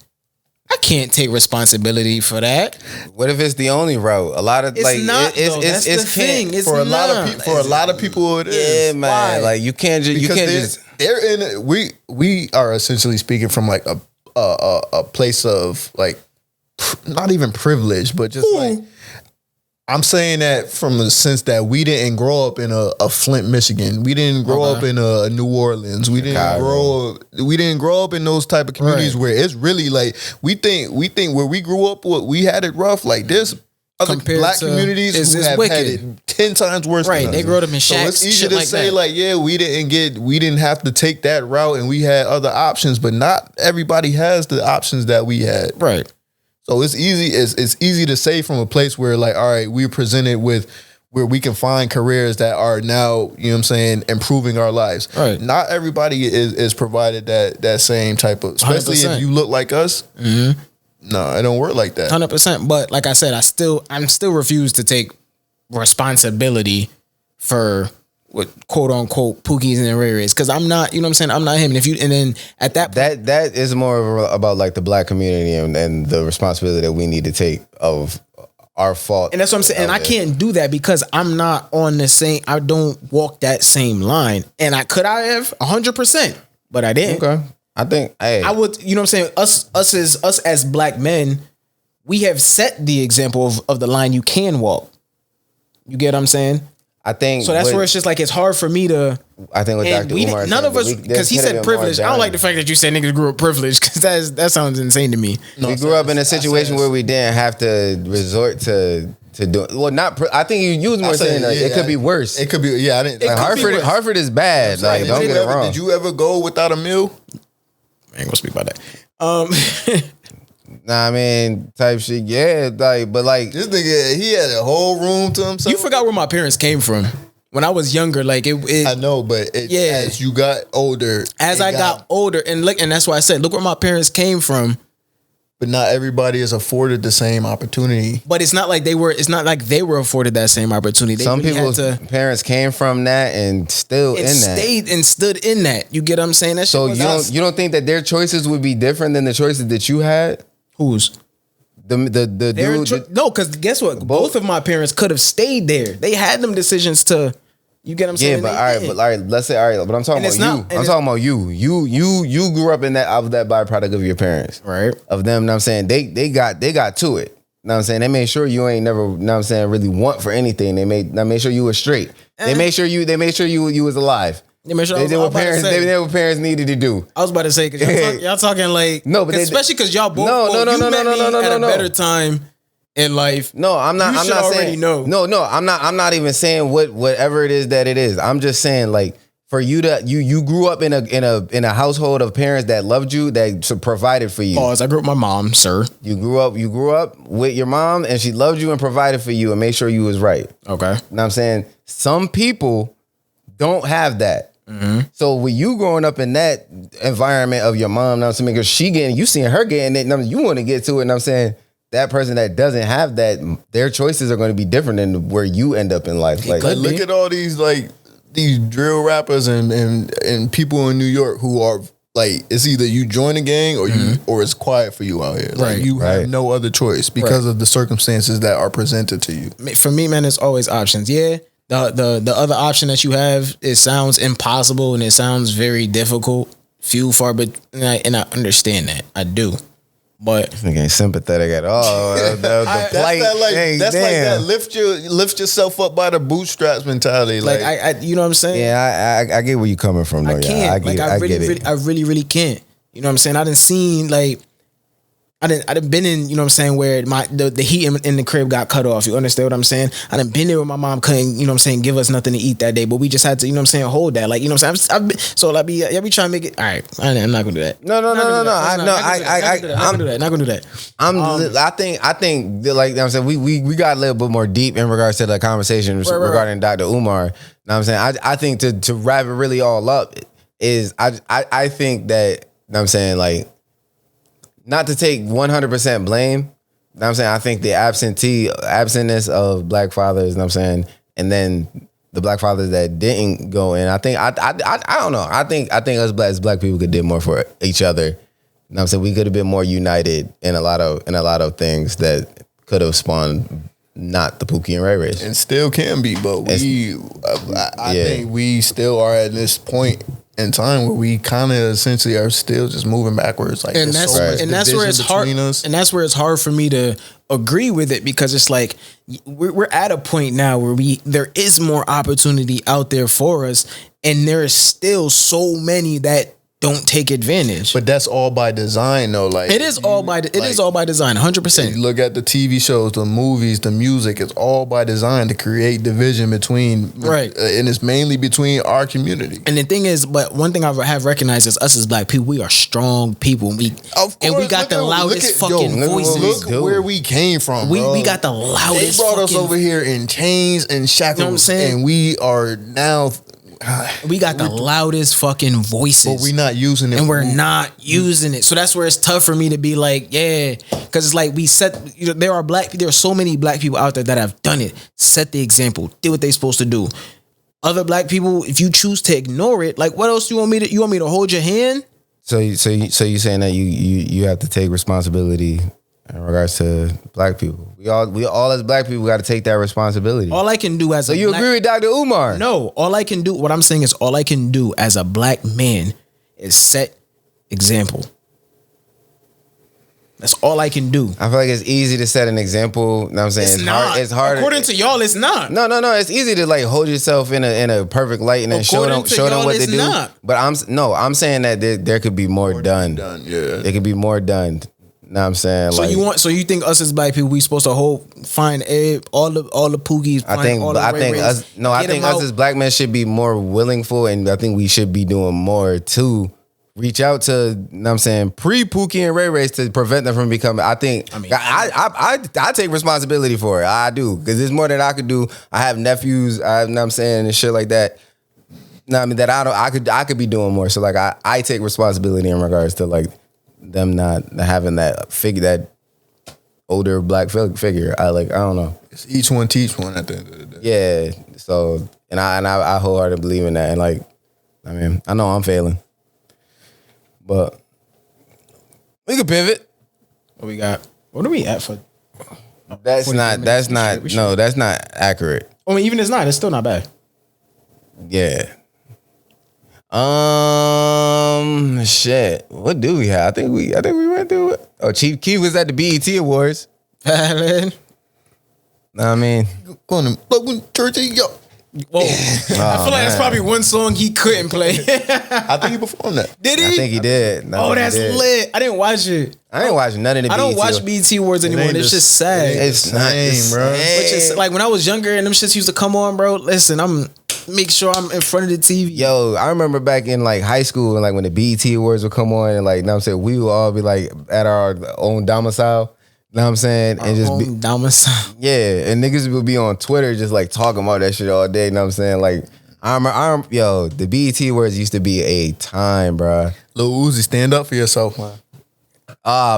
I can't take responsibility for that. What if it's the only route? A lot of it's like not, it's the thing. It's for a lot of people it is. Yeah, man. Why? Like you can't just we are essentially speaking from like a place of like not even privilege, but just like I'm saying that from the sense that we didn't grow up in a Flint, Michigan. We didn't grow up in a New Orleans. We didn't grow up in those type of communities where it's really like we think where we grew up, we had it rough. Like this other black communities who have had it 10 times worse. Right, they grew up in shacks. So it's easy to say like, yeah, we didn't have to take that route and we had other options, but not everybody has the options that we had. Right. So it's easy to say from a place where like, all right, we're presented with where we can find careers that are now, you know what I'm saying, improving our lives. Right. Not everybody is provided that same type of, especially 100%. If you look like us. Mm-hmm. No, it don't work like that. 100%. But like I said, I'm still refuse to take responsibility for what quote unquote Pookies and Ray Rays, because I'm not, you know what I'm saying, I'm not him. And then at that point, that is more about like the black community and the responsibility that we need to take of our fault. And that's what I'm saying. And I can't do that because I'm not on the same, I don't walk that same line. And I have 100%, but I didn't. Okay. I think I would, you know what I'm saying? Us as black men, we have set the example of the line you can walk. You get what I'm saying? I think so. That's where it's just like it's hard for me to. I think with Dr. Umar, none of us, because he said privilege. I don't like the fact that you said niggas grew up privileged, because that sounds insane to me. We grew up in a situation where we didn't have to resort to do. Well, not. I think you was more saying it could be worse. It could be. Yeah, I didn't. Like Harvard is bad. Like don't get it wrong. Did you ever go without a meal? I ain't gonna speak about that. Nah, I mean, type shit, yeah, like, but like this nigga, he had a whole room to himself. You forgot where my parents came from. When I was younger, like it I know, but as you got older, I got older, and that's why I said, look where my parents came from. But not everybody is afforded the same opportunity. But it's not like they were. It's not like they were afforded that same opportunity. Some people's parents came from that and still in that, stayed and stood in that. You get what I'm saying? That so you don't think that their choices would be different than the choices that you had? Whose? The dude? No, because guess what? Both of my parents could have stayed there. They had them decisions to. You get what I'm saying? Yeah, but all right. Let's say all right. But I'm talking about you. I'm talking about you. You grew up in that of that byproduct of your parents, right? Of them. Know what I'm saying they got to it. Know what I'm saying? They made sure you ain't never. Know what I'm saying? Really want for anything. They made sure you was straight. They made sure you was alive. They did what parents needed to do. I was about to say, because y'all talking like especially because y'all both at a better time in life. No, I'm not. I'm not already saying know. No. I'm not. I'm not even saying whatever it is that it is. I'm just saying like for you to you grew up in a household of parents that loved you, that provided for you. Pause. I grew up with my mom, sir. You grew up with your mom, and she loved you and provided for you and made sure you was right. Okay. You know what I'm saying? Some people don't have that. Mm-hmm. So with you growing up in that environment of your mom, now to make sure you seeing her getting it, you want to get to it, and I'm saying that person that doesn't have that, their choices are going to be different than where you end up in life. Like look at all these these drill rappers and people in New York who are like, it's either you join a gang or or it's quiet for you out here. Like you have no other choice because of the circumstances that are presented to you. For me, man, it's always options. Yeah. The other option that you have, it sounds impossible and it sounds very difficult, few far, but and I understand that. I do. But this nigga ain't sympathetic at all. The plight. That's like that lift yourself up by the bootstraps mentality. Like I you know what I'm saying? Yeah, I get where you coming from though. I can't. I get it. I really can't. You know what I'm saying? I done seen I done been in, you know what I'm saying, where the heat in the crib got cut off. You understand what I'm saying? I done been there where my mom couldn't, you know what I'm saying, give us nothing to eat that day, but we just had to, you know what I'm saying, hold that. Like, you know what I'm saying? Y'all be trying to make it. All right, I'm not gonna do that. No. I'm not gonna do that. I think like I'm saying, we got a little bit more deep in regards to the conversation regarding Dr. Umar. You know what I'm saying? I think to wrap it really all up is I think that, you know what I'm saying, like, not to take 100% blame, you know what I'm saying? I think the absentness of black fathers, you know what I'm saying, and then the black fathers that didn't go in, I think I don't know. I think us as black people could do more for each other. You know what I'm saying? We could have been more united in a lot of things that could have spawned not the Pookie and Ray Rays. And still can be, but I think we still are at this point in time where we kind of essentially are still just moving backwards. Like, and that's where it's hard. And that's where it's hard for me to agree with it, because it's like we're at a point now where there is more opportunity out there for us, and there is still so many that don't take advantage. But that's all by design, though. Like it is all by design, 100%. You look at the TV shows, the movies, the music. It's all by design to create division between, and it's mainly between our community. And the thing is, but one thing I have recognized is us as black people, we are strong people. We got the loudest fucking voices. Look where we came from. We got the loudest. They brought us over here in chains and shackles, you know what I'm saying? And we are now We got the loudest fucking voices. But we're not using it. And we're not using it. So that's where it's tough for me to be like, yeah. Because it's like there are so many black people out there that have done it. Set the example. Did what they supposed to do. Other black people, if you choose to ignore it, like what else you want me to hold your hand? So you saying that you have to take responsibility in regards to black people. We all as black people got to take that responsibility. All I can do as so you agree with Dr. Umar? No, what I'm saying is all I can do as a black man is set example. That's all I can do. I feel like it's easy to set an example. You know what I'm saying? It's hard. According to y'all, it's not. No. It's easy to like hold yourself in a perfect light and then show them what they do. Not. But I'm saying that there could be more done. Yeah. There could be more done. Know what I'm saying? So you think us as black people we supposed to find all the poogies? I think us as black men should be more willingful, and I think we should be doing more to reach out to, you know what I'm saying, pre-Pookie and Ray Rays to prevent them from becoming. I take responsibility for it. I do, because there's more that I could do. I have nephews. You know what I'm saying, and shit like that. No, I mean that I could be doing more. So like I take responsibility in regards to like them not having that older black figure. I don't know. It's each one teach one at the end of the day. Yeah. So and I wholeheartedly believe in that. And like, I mean, I know I'm failing, but we could pivot. What we got? What are we at for? That's not accurate. I mean, even if it's not, it's still not bad. Yeah. Shit. What do we have? I think we went through it. Oh, Chief Keef was at the BET Awards. Man. I mean, going to church, yo. Whoa. I feel like that's probably one song he couldn't play. I think he performed that. Did he? I think he did. That's lit. I didn't watch it. I didn't watch none of the BET. I don't watch BET Awards anymore. It's just sad. It's not the same, bro. Which is like when I was younger and them shits used to come on, bro. Listen, make sure I'm in front of the TV. Yo, I remember back in like high school and like when the BET Awards would come on and like, you know what I'm saying, we would all be like at our own domicile. You know what I'm saying? And just be domicile. Yeah, and niggas would be on Twitter just like talking about that shit all day. You know what I'm saying? Like, yo, the BET Awards used to be a time, bro. Lil Uzi, stand up for yourself, man.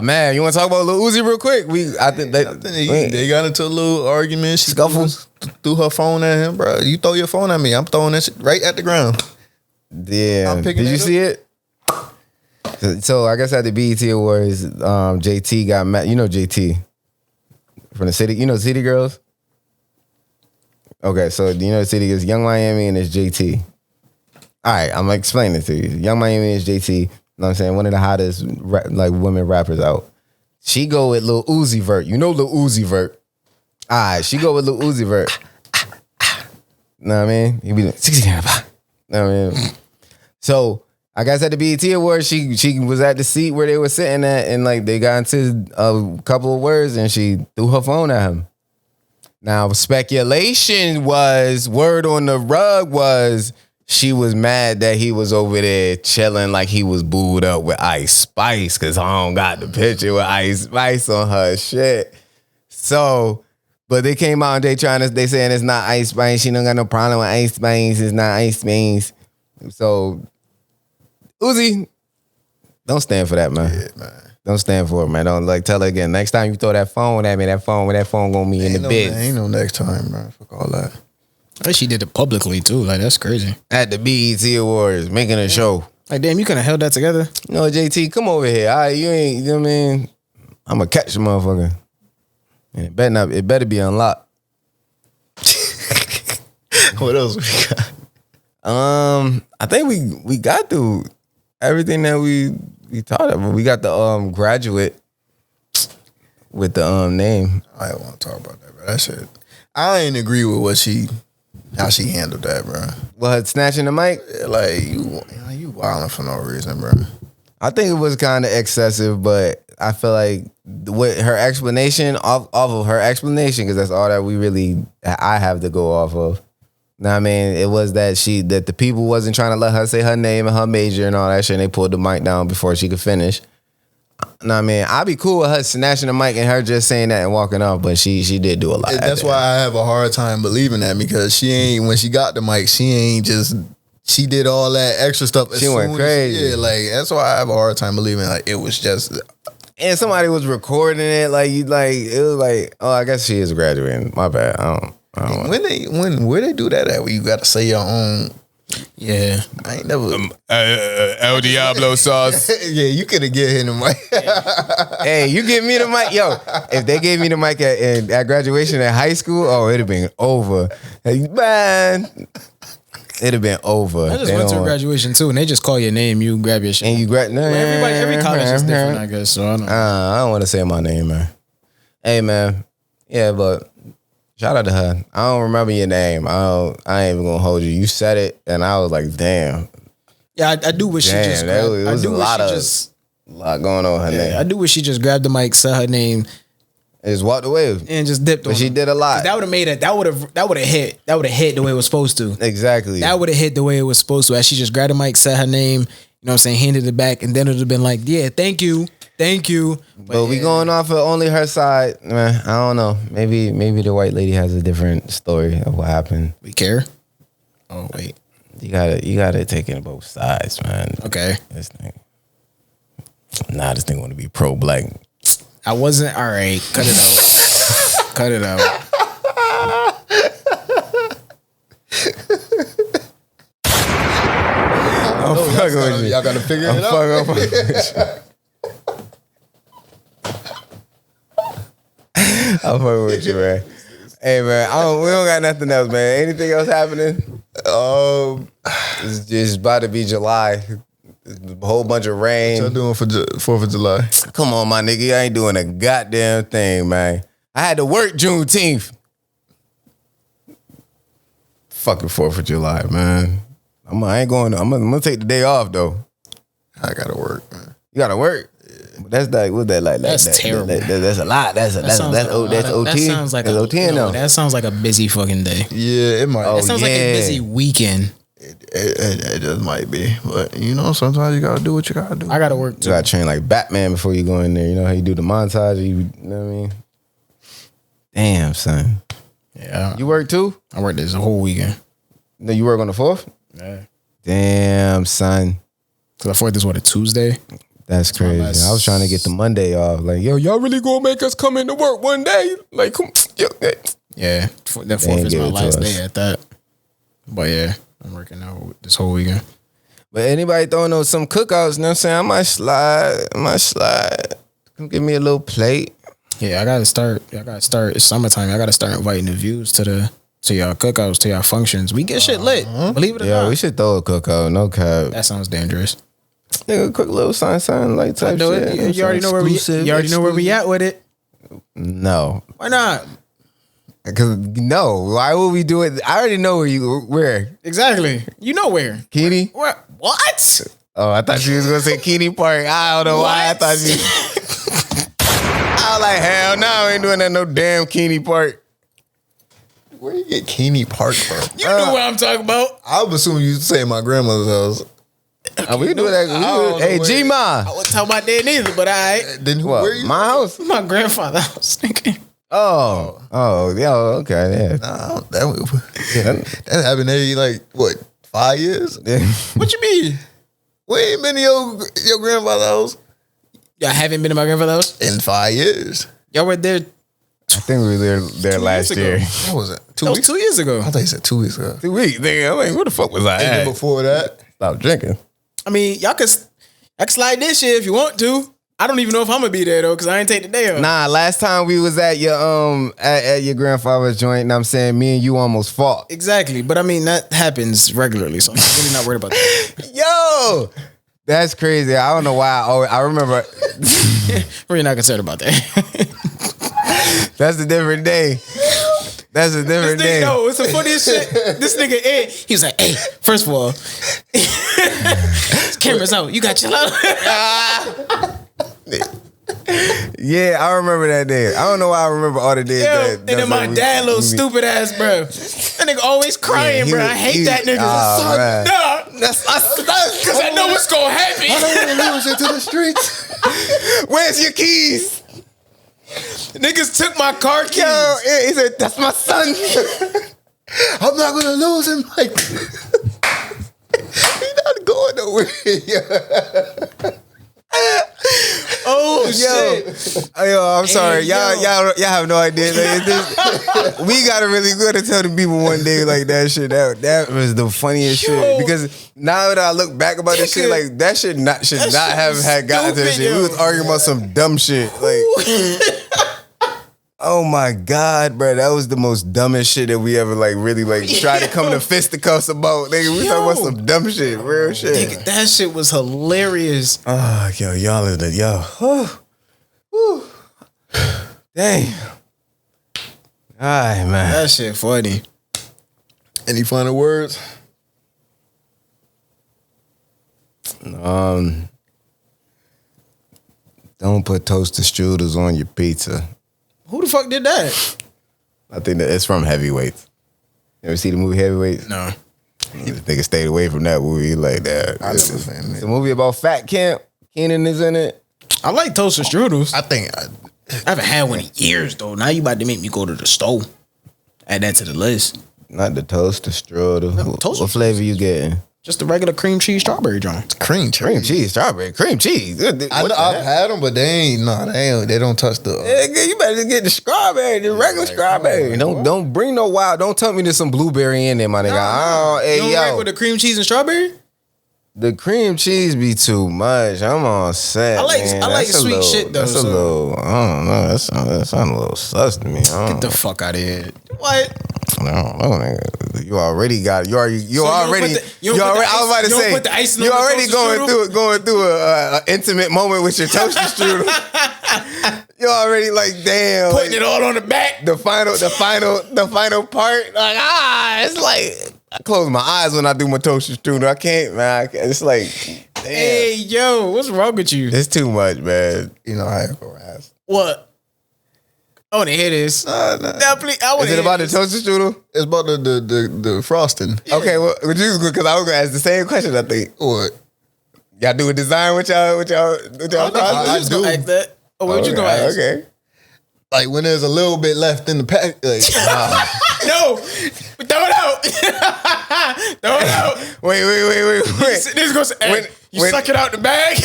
Man, you want to talk about Lil Uzi real quick? I think they got into a little argument. She threw her phone at him, bro. You throw your phone at me, I'm throwing that shit right at the ground. Yeah. Did you see it? So I guess at the BET Awards, JT got mad. You know JT from the city. You know City Girls. Okay, so you know the city is Young Miami and it's JT. All right, I'm gonna explain it to you. Young Miami is JT. You know what I'm saying? One of the hottest women rappers out. She go with Lil Uzi Vert. You know Lil Uzi Vert. All right, she go with Lil Uzi Vert. Know what I mean? He be doing 60. Know what I mean? So I guess at the BET Awards, she was at the seat where they were sitting at, and like they got into a couple of words, and she threw her phone at him. Now speculation was, word on the rug was, she was mad that he was over there chilling like he was booed up with Ice Spice, because I don't got the picture with Ice Spice on her shit. So, but they came out and they saying it's not Ice Spice. She don't got no problem with Ice Spice. It's not Ice Spice. So, Uzi, don't stand for that, man. Yeah, man. Don't stand for it, man. Don't tell her again. Next time you throw that phone at me, that phone gonna be in the bed. Ain't no next time, man. Fuck all that. She did it publicly too. Like that's crazy. At the BET Awards, making a show. Like damn, you could have held that together. No, JT, come over here. All right, you ain't. You know what I mean? I'm gonna catch the motherfucker. And it better be unlocked. What else we got? I think we got through everything that we talked about. We got the graduate with the name. I don't want to talk about that, bro. That shit. I ain't agree with how she handled that, bro. Well, snatching the mic? Yeah, like you wilding for no reason, bro. I think it was kind of excessive, but I feel like with her explanation, off of her explanation, because that's all that I have to go off of. Know what I mean? It was that the people wasn't trying to let her say her name and her major and all that shit, and they pulled the mic down before she could finish. Know what I mean? I'd be cool with her snatching the mic and her just saying that and walking off, but she did do a lot. That's why I have a hard time believing that, because she ain't, when she got the mic, she ain't just she did all that extra stuff. She went crazy. Yeah, like that's why I have a hard time believing like it was just. And somebody was recording it, like you, like it was like, oh, I guess she is graduating. My bad. I don't. Where they do that at? Where you got to say your own. Yeah, I ain't never. El Diablo sauce. Yeah, you could have given him the mic. Hey, you give me the mic, yo. If they gave me the mic at graduation at high school, oh, it'd have been over. Hey, man. It'd have been over. I just went to a graduation too, and they just call your name, you grab your shit. And you grab. Well, every college is different, I guess. So I don't want to say my name, man. Hey, man. Yeah, but shout out to her. I don't remember your name. I ain't even gonna hold you. You said it, and I was like, damn. Yeah, I do wish she just. There was a lot going on her name. I do wish she just grabbed the mic, said her name. Just walked away and just dipped on. But she did a lot. That would have made it. That would have hit. That would have hit the way it was supposed to. Exactly. That would have hit the way it was supposed to. As she just grabbed the mic, said her name. You know what I'm saying? Handed it back, and then it would have been like, yeah, thank you. But we going off of only her side, man. I don't know. Maybe the white lady has a different story of what happened. We care. Oh wait, you gotta take in both sides, man. Okay. This thing want to be pro black. I wasn't. All right, cut it out. Cut it out. I'm fucking with you. Y'all gotta figure it out. I'm fucking with you. I'm fucking with you, man. Hey, man, we don't got nothing else, man. Anything else happening? It's just about to be July. A whole bunch of rain. What y'all doing for 4th of July? Come on, my nigga. I ain't doing a goddamn thing, man. I had to work Juneteenth. Fucking 4th of July, man. I'm gonna take the day off, though. I gotta work, man. You gotta work? Yeah. That's like, what's that like? That's terrible. That's a lot. That's OT. That sounds like that's OT now. That sounds like a busy fucking day. Yeah, it might. That sounds like a busy weekend. It just might be, but you know, sometimes you gotta do what you gotta do. I gotta work too. You gotta train like Batman before you go in there. You know how you do the montage. You know what I mean? Damn, son. Yeah. You work too? I work this whole weekend. No, you work on the 4th? Yeah. Damn, son. So the 4th is what, a Tuesday? That's crazy. I was trying to get the Monday off. Like, yo, y'all really gonna make us come into work one day? Like, come. Yeah. The 4th is my last day at that. But yeah. I'm working out this whole weekend. But anybody throwing on some cookouts, you know what I'm saying? I might slide. Come give me a little plate. Yeah, I gotta start. It's summertime. I gotta start inviting the views to y'all cookouts, to y'all functions. We get shit lit. Believe it or not. Yeah, we should throw a cookout. No cap. That sounds dangerous. Nigga, quick little sign like type shit. You already know where we at with it. No. Why not? Because no, why would we do it? I already know where. Exactly. You know where. Keeney? What? Oh, I thought you was gonna say Keeney Park. I don't know why I thought you. I was like, hell no, I ain't doing that no damn Keeney Park. Where you get Keeney Park from? You know what I'm talking about. I was assuming you say my grandmother's house. We can do that. Hey, G-Ma. I wasn't talking about that neither, but Then where you? My house? My grandfather's house. Oh, yeah, okay, yeah. Nah, that happened maybe like, what, 5 years? What you mean? We ain't been to your grandfather's house? Y'all haven't been to my grandfather's house? In 5 years. Y'all were there. I think we were there last year. What was it? 2 That weeks? was 2 years ago. I thought you said 2 weeks ago. 2 weeks, nigga. I'm like, what the fuck was I at? Before that? Stop drinking. I mean, I can slide this shit if you want to. I don't even know if I'm gonna be there though, because I ain't take the day off. Nah, last time we was at your at your grandfather's joint, and I'm saying me and you almost fought. Exactly, but I mean that happens regularly, so I'm really not worried about that. Yo, that's crazy. I don't know why. I remember. We're not concerned about that. That's a different day. That's a different day. No, it's the funniest shit. This nigga Ed, he was like, "Hey, first of all, camera's out. You got chill out." Yeah, I remember that day. I don't know why I remember all the days. And then my dad, little stupid ass, bro. That nigga always crying, bro. I hate that nigga. That's because I know what's gonna happen. I don't want to lose it to the streets. Where's your keys? Niggas took my car keys. Yo, he said, "That's my son." I'm not gonna lose him, Mike. going nowhere. Oh shit! Yo, I'm sorry. Y'all have no idea. Like, we gotta really go to tell the people one day like that shit. That was the funniest shit. Because now that I look back about this shit, like that should not have had gotten to this shit. We was arguing about some dumb shit. Like, oh my god, bro, that was the most dumbest shit that we ever like really like tried to come to fisticuffs about. Nigga, we talking about some dumb shit, real shit. Nigga, that shit was hilarious. Oh, yo, y'all are the Dang. All right, man. That shit funny. Any final words? Don't put toaster strudels on your pizza. Who the fuck did that? I think that it's from Heavyweights. You ever see the movie Heavyweights? No. Nigga stayed away from that movie like that. I never seen it. It's a movie about Fat Camp. Keenan is in it. I like toaster strudels. I think I haven't had one in years though. Now you about to make me go to the store. Add that to the list. Not the toaster strudel. No, toaster what flavor you getting? Just the regular cream cheese strawberry joint. Cream cheese, strawberry, cream cheese. I've had them, but they don't touch the. You better get the strawberry, the regular strawberry. Don't bring no wild. Don't tell me there's some blueberry in there, my nigga. You don't like with the cream cheese and strawberry? The cream cheese be too much. I'm all set. I like sweet shit though. That's a little. I don't know. That sounds a little sus to me. Get the fuck out of here. What? I don't know, nigga. You already got. You already. I was about to say. Put the icing You on already the going through an intimate moment with your toaster strudel. You already like damn. Putting it all on the back. The final part. Like it's like. I close my eyes when I do my toaster strudel. I can't, man. It's like, damn. Hey, yo, what's wrong with you? It's too much, man. You know I have to ask. What? I want to hear this. Is it about the toaster strudel? It's about the frosting. Yeah. Okay, well, because I was gonna ask the same question. I think. What? Y'all do a design with y'all? I do. Ask that. Oh, what you gonna ask? Okay. Like when there's a little bit left in the pack. Like, no, throw it out. Throw it out. Wait. This goes. Hey, you suck it out the bag.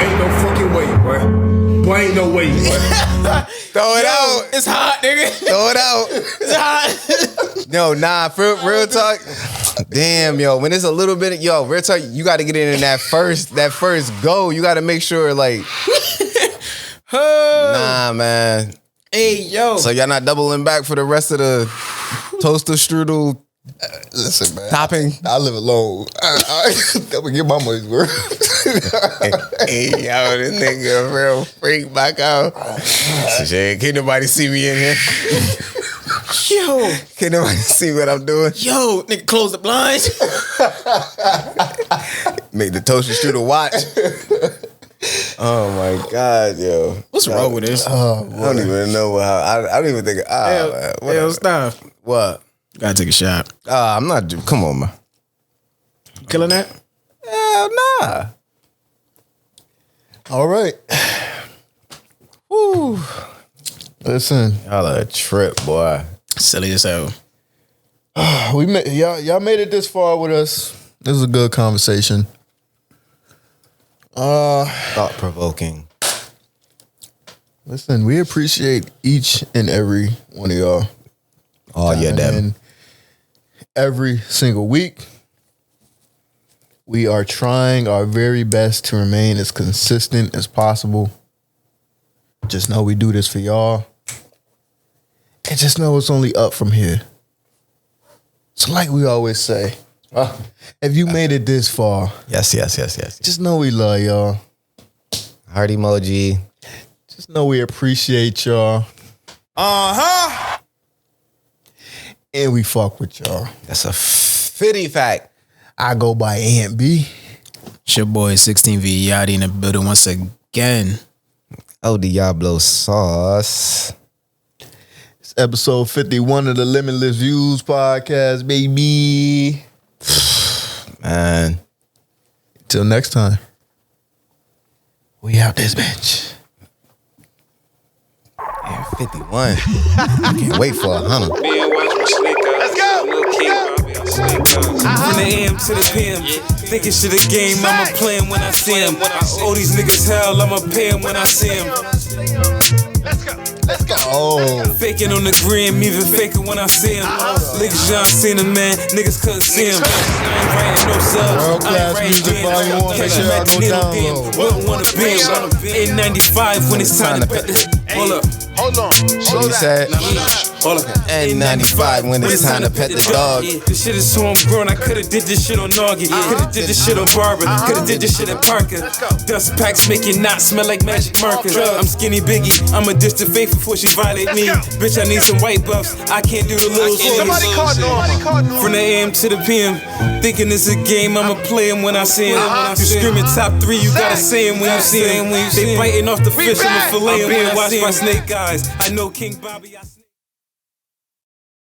Ain't no fucking way, boy. Boy, ain't no way, boy. Throw it out. It's hot, nigga. Throw it out. It's hot. No, nah, for real talk. Damn, yo, when it's a little bit, real talk, you got to get in that first go. You got to make sure, like, nah, man. Hey, yo. So y'all not doubling back for the rest of the toaster strudel? Listen, man. Topping. I live alone. I'm gonna get my money's worth. Hey, yo, this nigga a real freak back out. Shit, can't nobody see me in here. Yo. Can't nobody see what I'm doing. Yo, nigga, close the blinds. Make the toaster strudel watch. Oh my God, yo. What's wrong with this? I don't even know how. I don't even think. Hell, stop. What? Gotta take a shot. I'm not. Come on, man. You killing that? Hell nah. All right. Woo. Listen, y'all a trip, boy. Silly as hell. Y'all made it this far with us. This was a good conversation. Thought provoking. Listen, we appreciate each and every one of y'all. Oh yeah, damn. Every single week, we are trying our very best to remain as consistent as possible. Just know we do this for y'all. And just know it's only up from here. So like we always say, if you made it this far, yes. Just know we love y'all. Heart emoji. Just know we appreciate y'all. And we fuck with y'all. That's a fitty fact. I go by Aunt B. It's your boy 16V Yadie in the building once again. Oh, Diablo sauce. It's episode 51 of the Limitless Views Podcast, baby. Man. Till next time. We out this bitch. Man, 51. I can't wait for 100. Let's go. From the AM to the PM. Thinking shit a game, I'ma play him when I see him. Oh, these niggas hell, I'ma pay him when I see him. Let's go. Oh. Faking on the gram, even faking when I see him. Niggas John Cena, man. Niggas couldn't see him. I ain't writing no subs. World class music volume 1. Make sure y'all go download. Wouldn't wanna be him. In 95 when it's time to pet the. Hold up. Hold on. What you said? Hold up. And 95 when it's time to pet the dog. This shit is so homegrown. I could've did this shit on Noggy. Could've did this shit on Barber. Could've did this shit at Parker. Dust packs make it not smell like magic markers. I'm skinny Biggie. I'm a distant faith before she violate me. Bitch, I need some white buffs. I can't do the little shit. Somebody caught Norm. From the AM to the PM. Thinking it's a game, I'ma play him when I see him. You screaming top 3, you gotta say him when you see him. They biting off the fish, I'ma fillet him. Watch my snake eyes. I know King Bobby.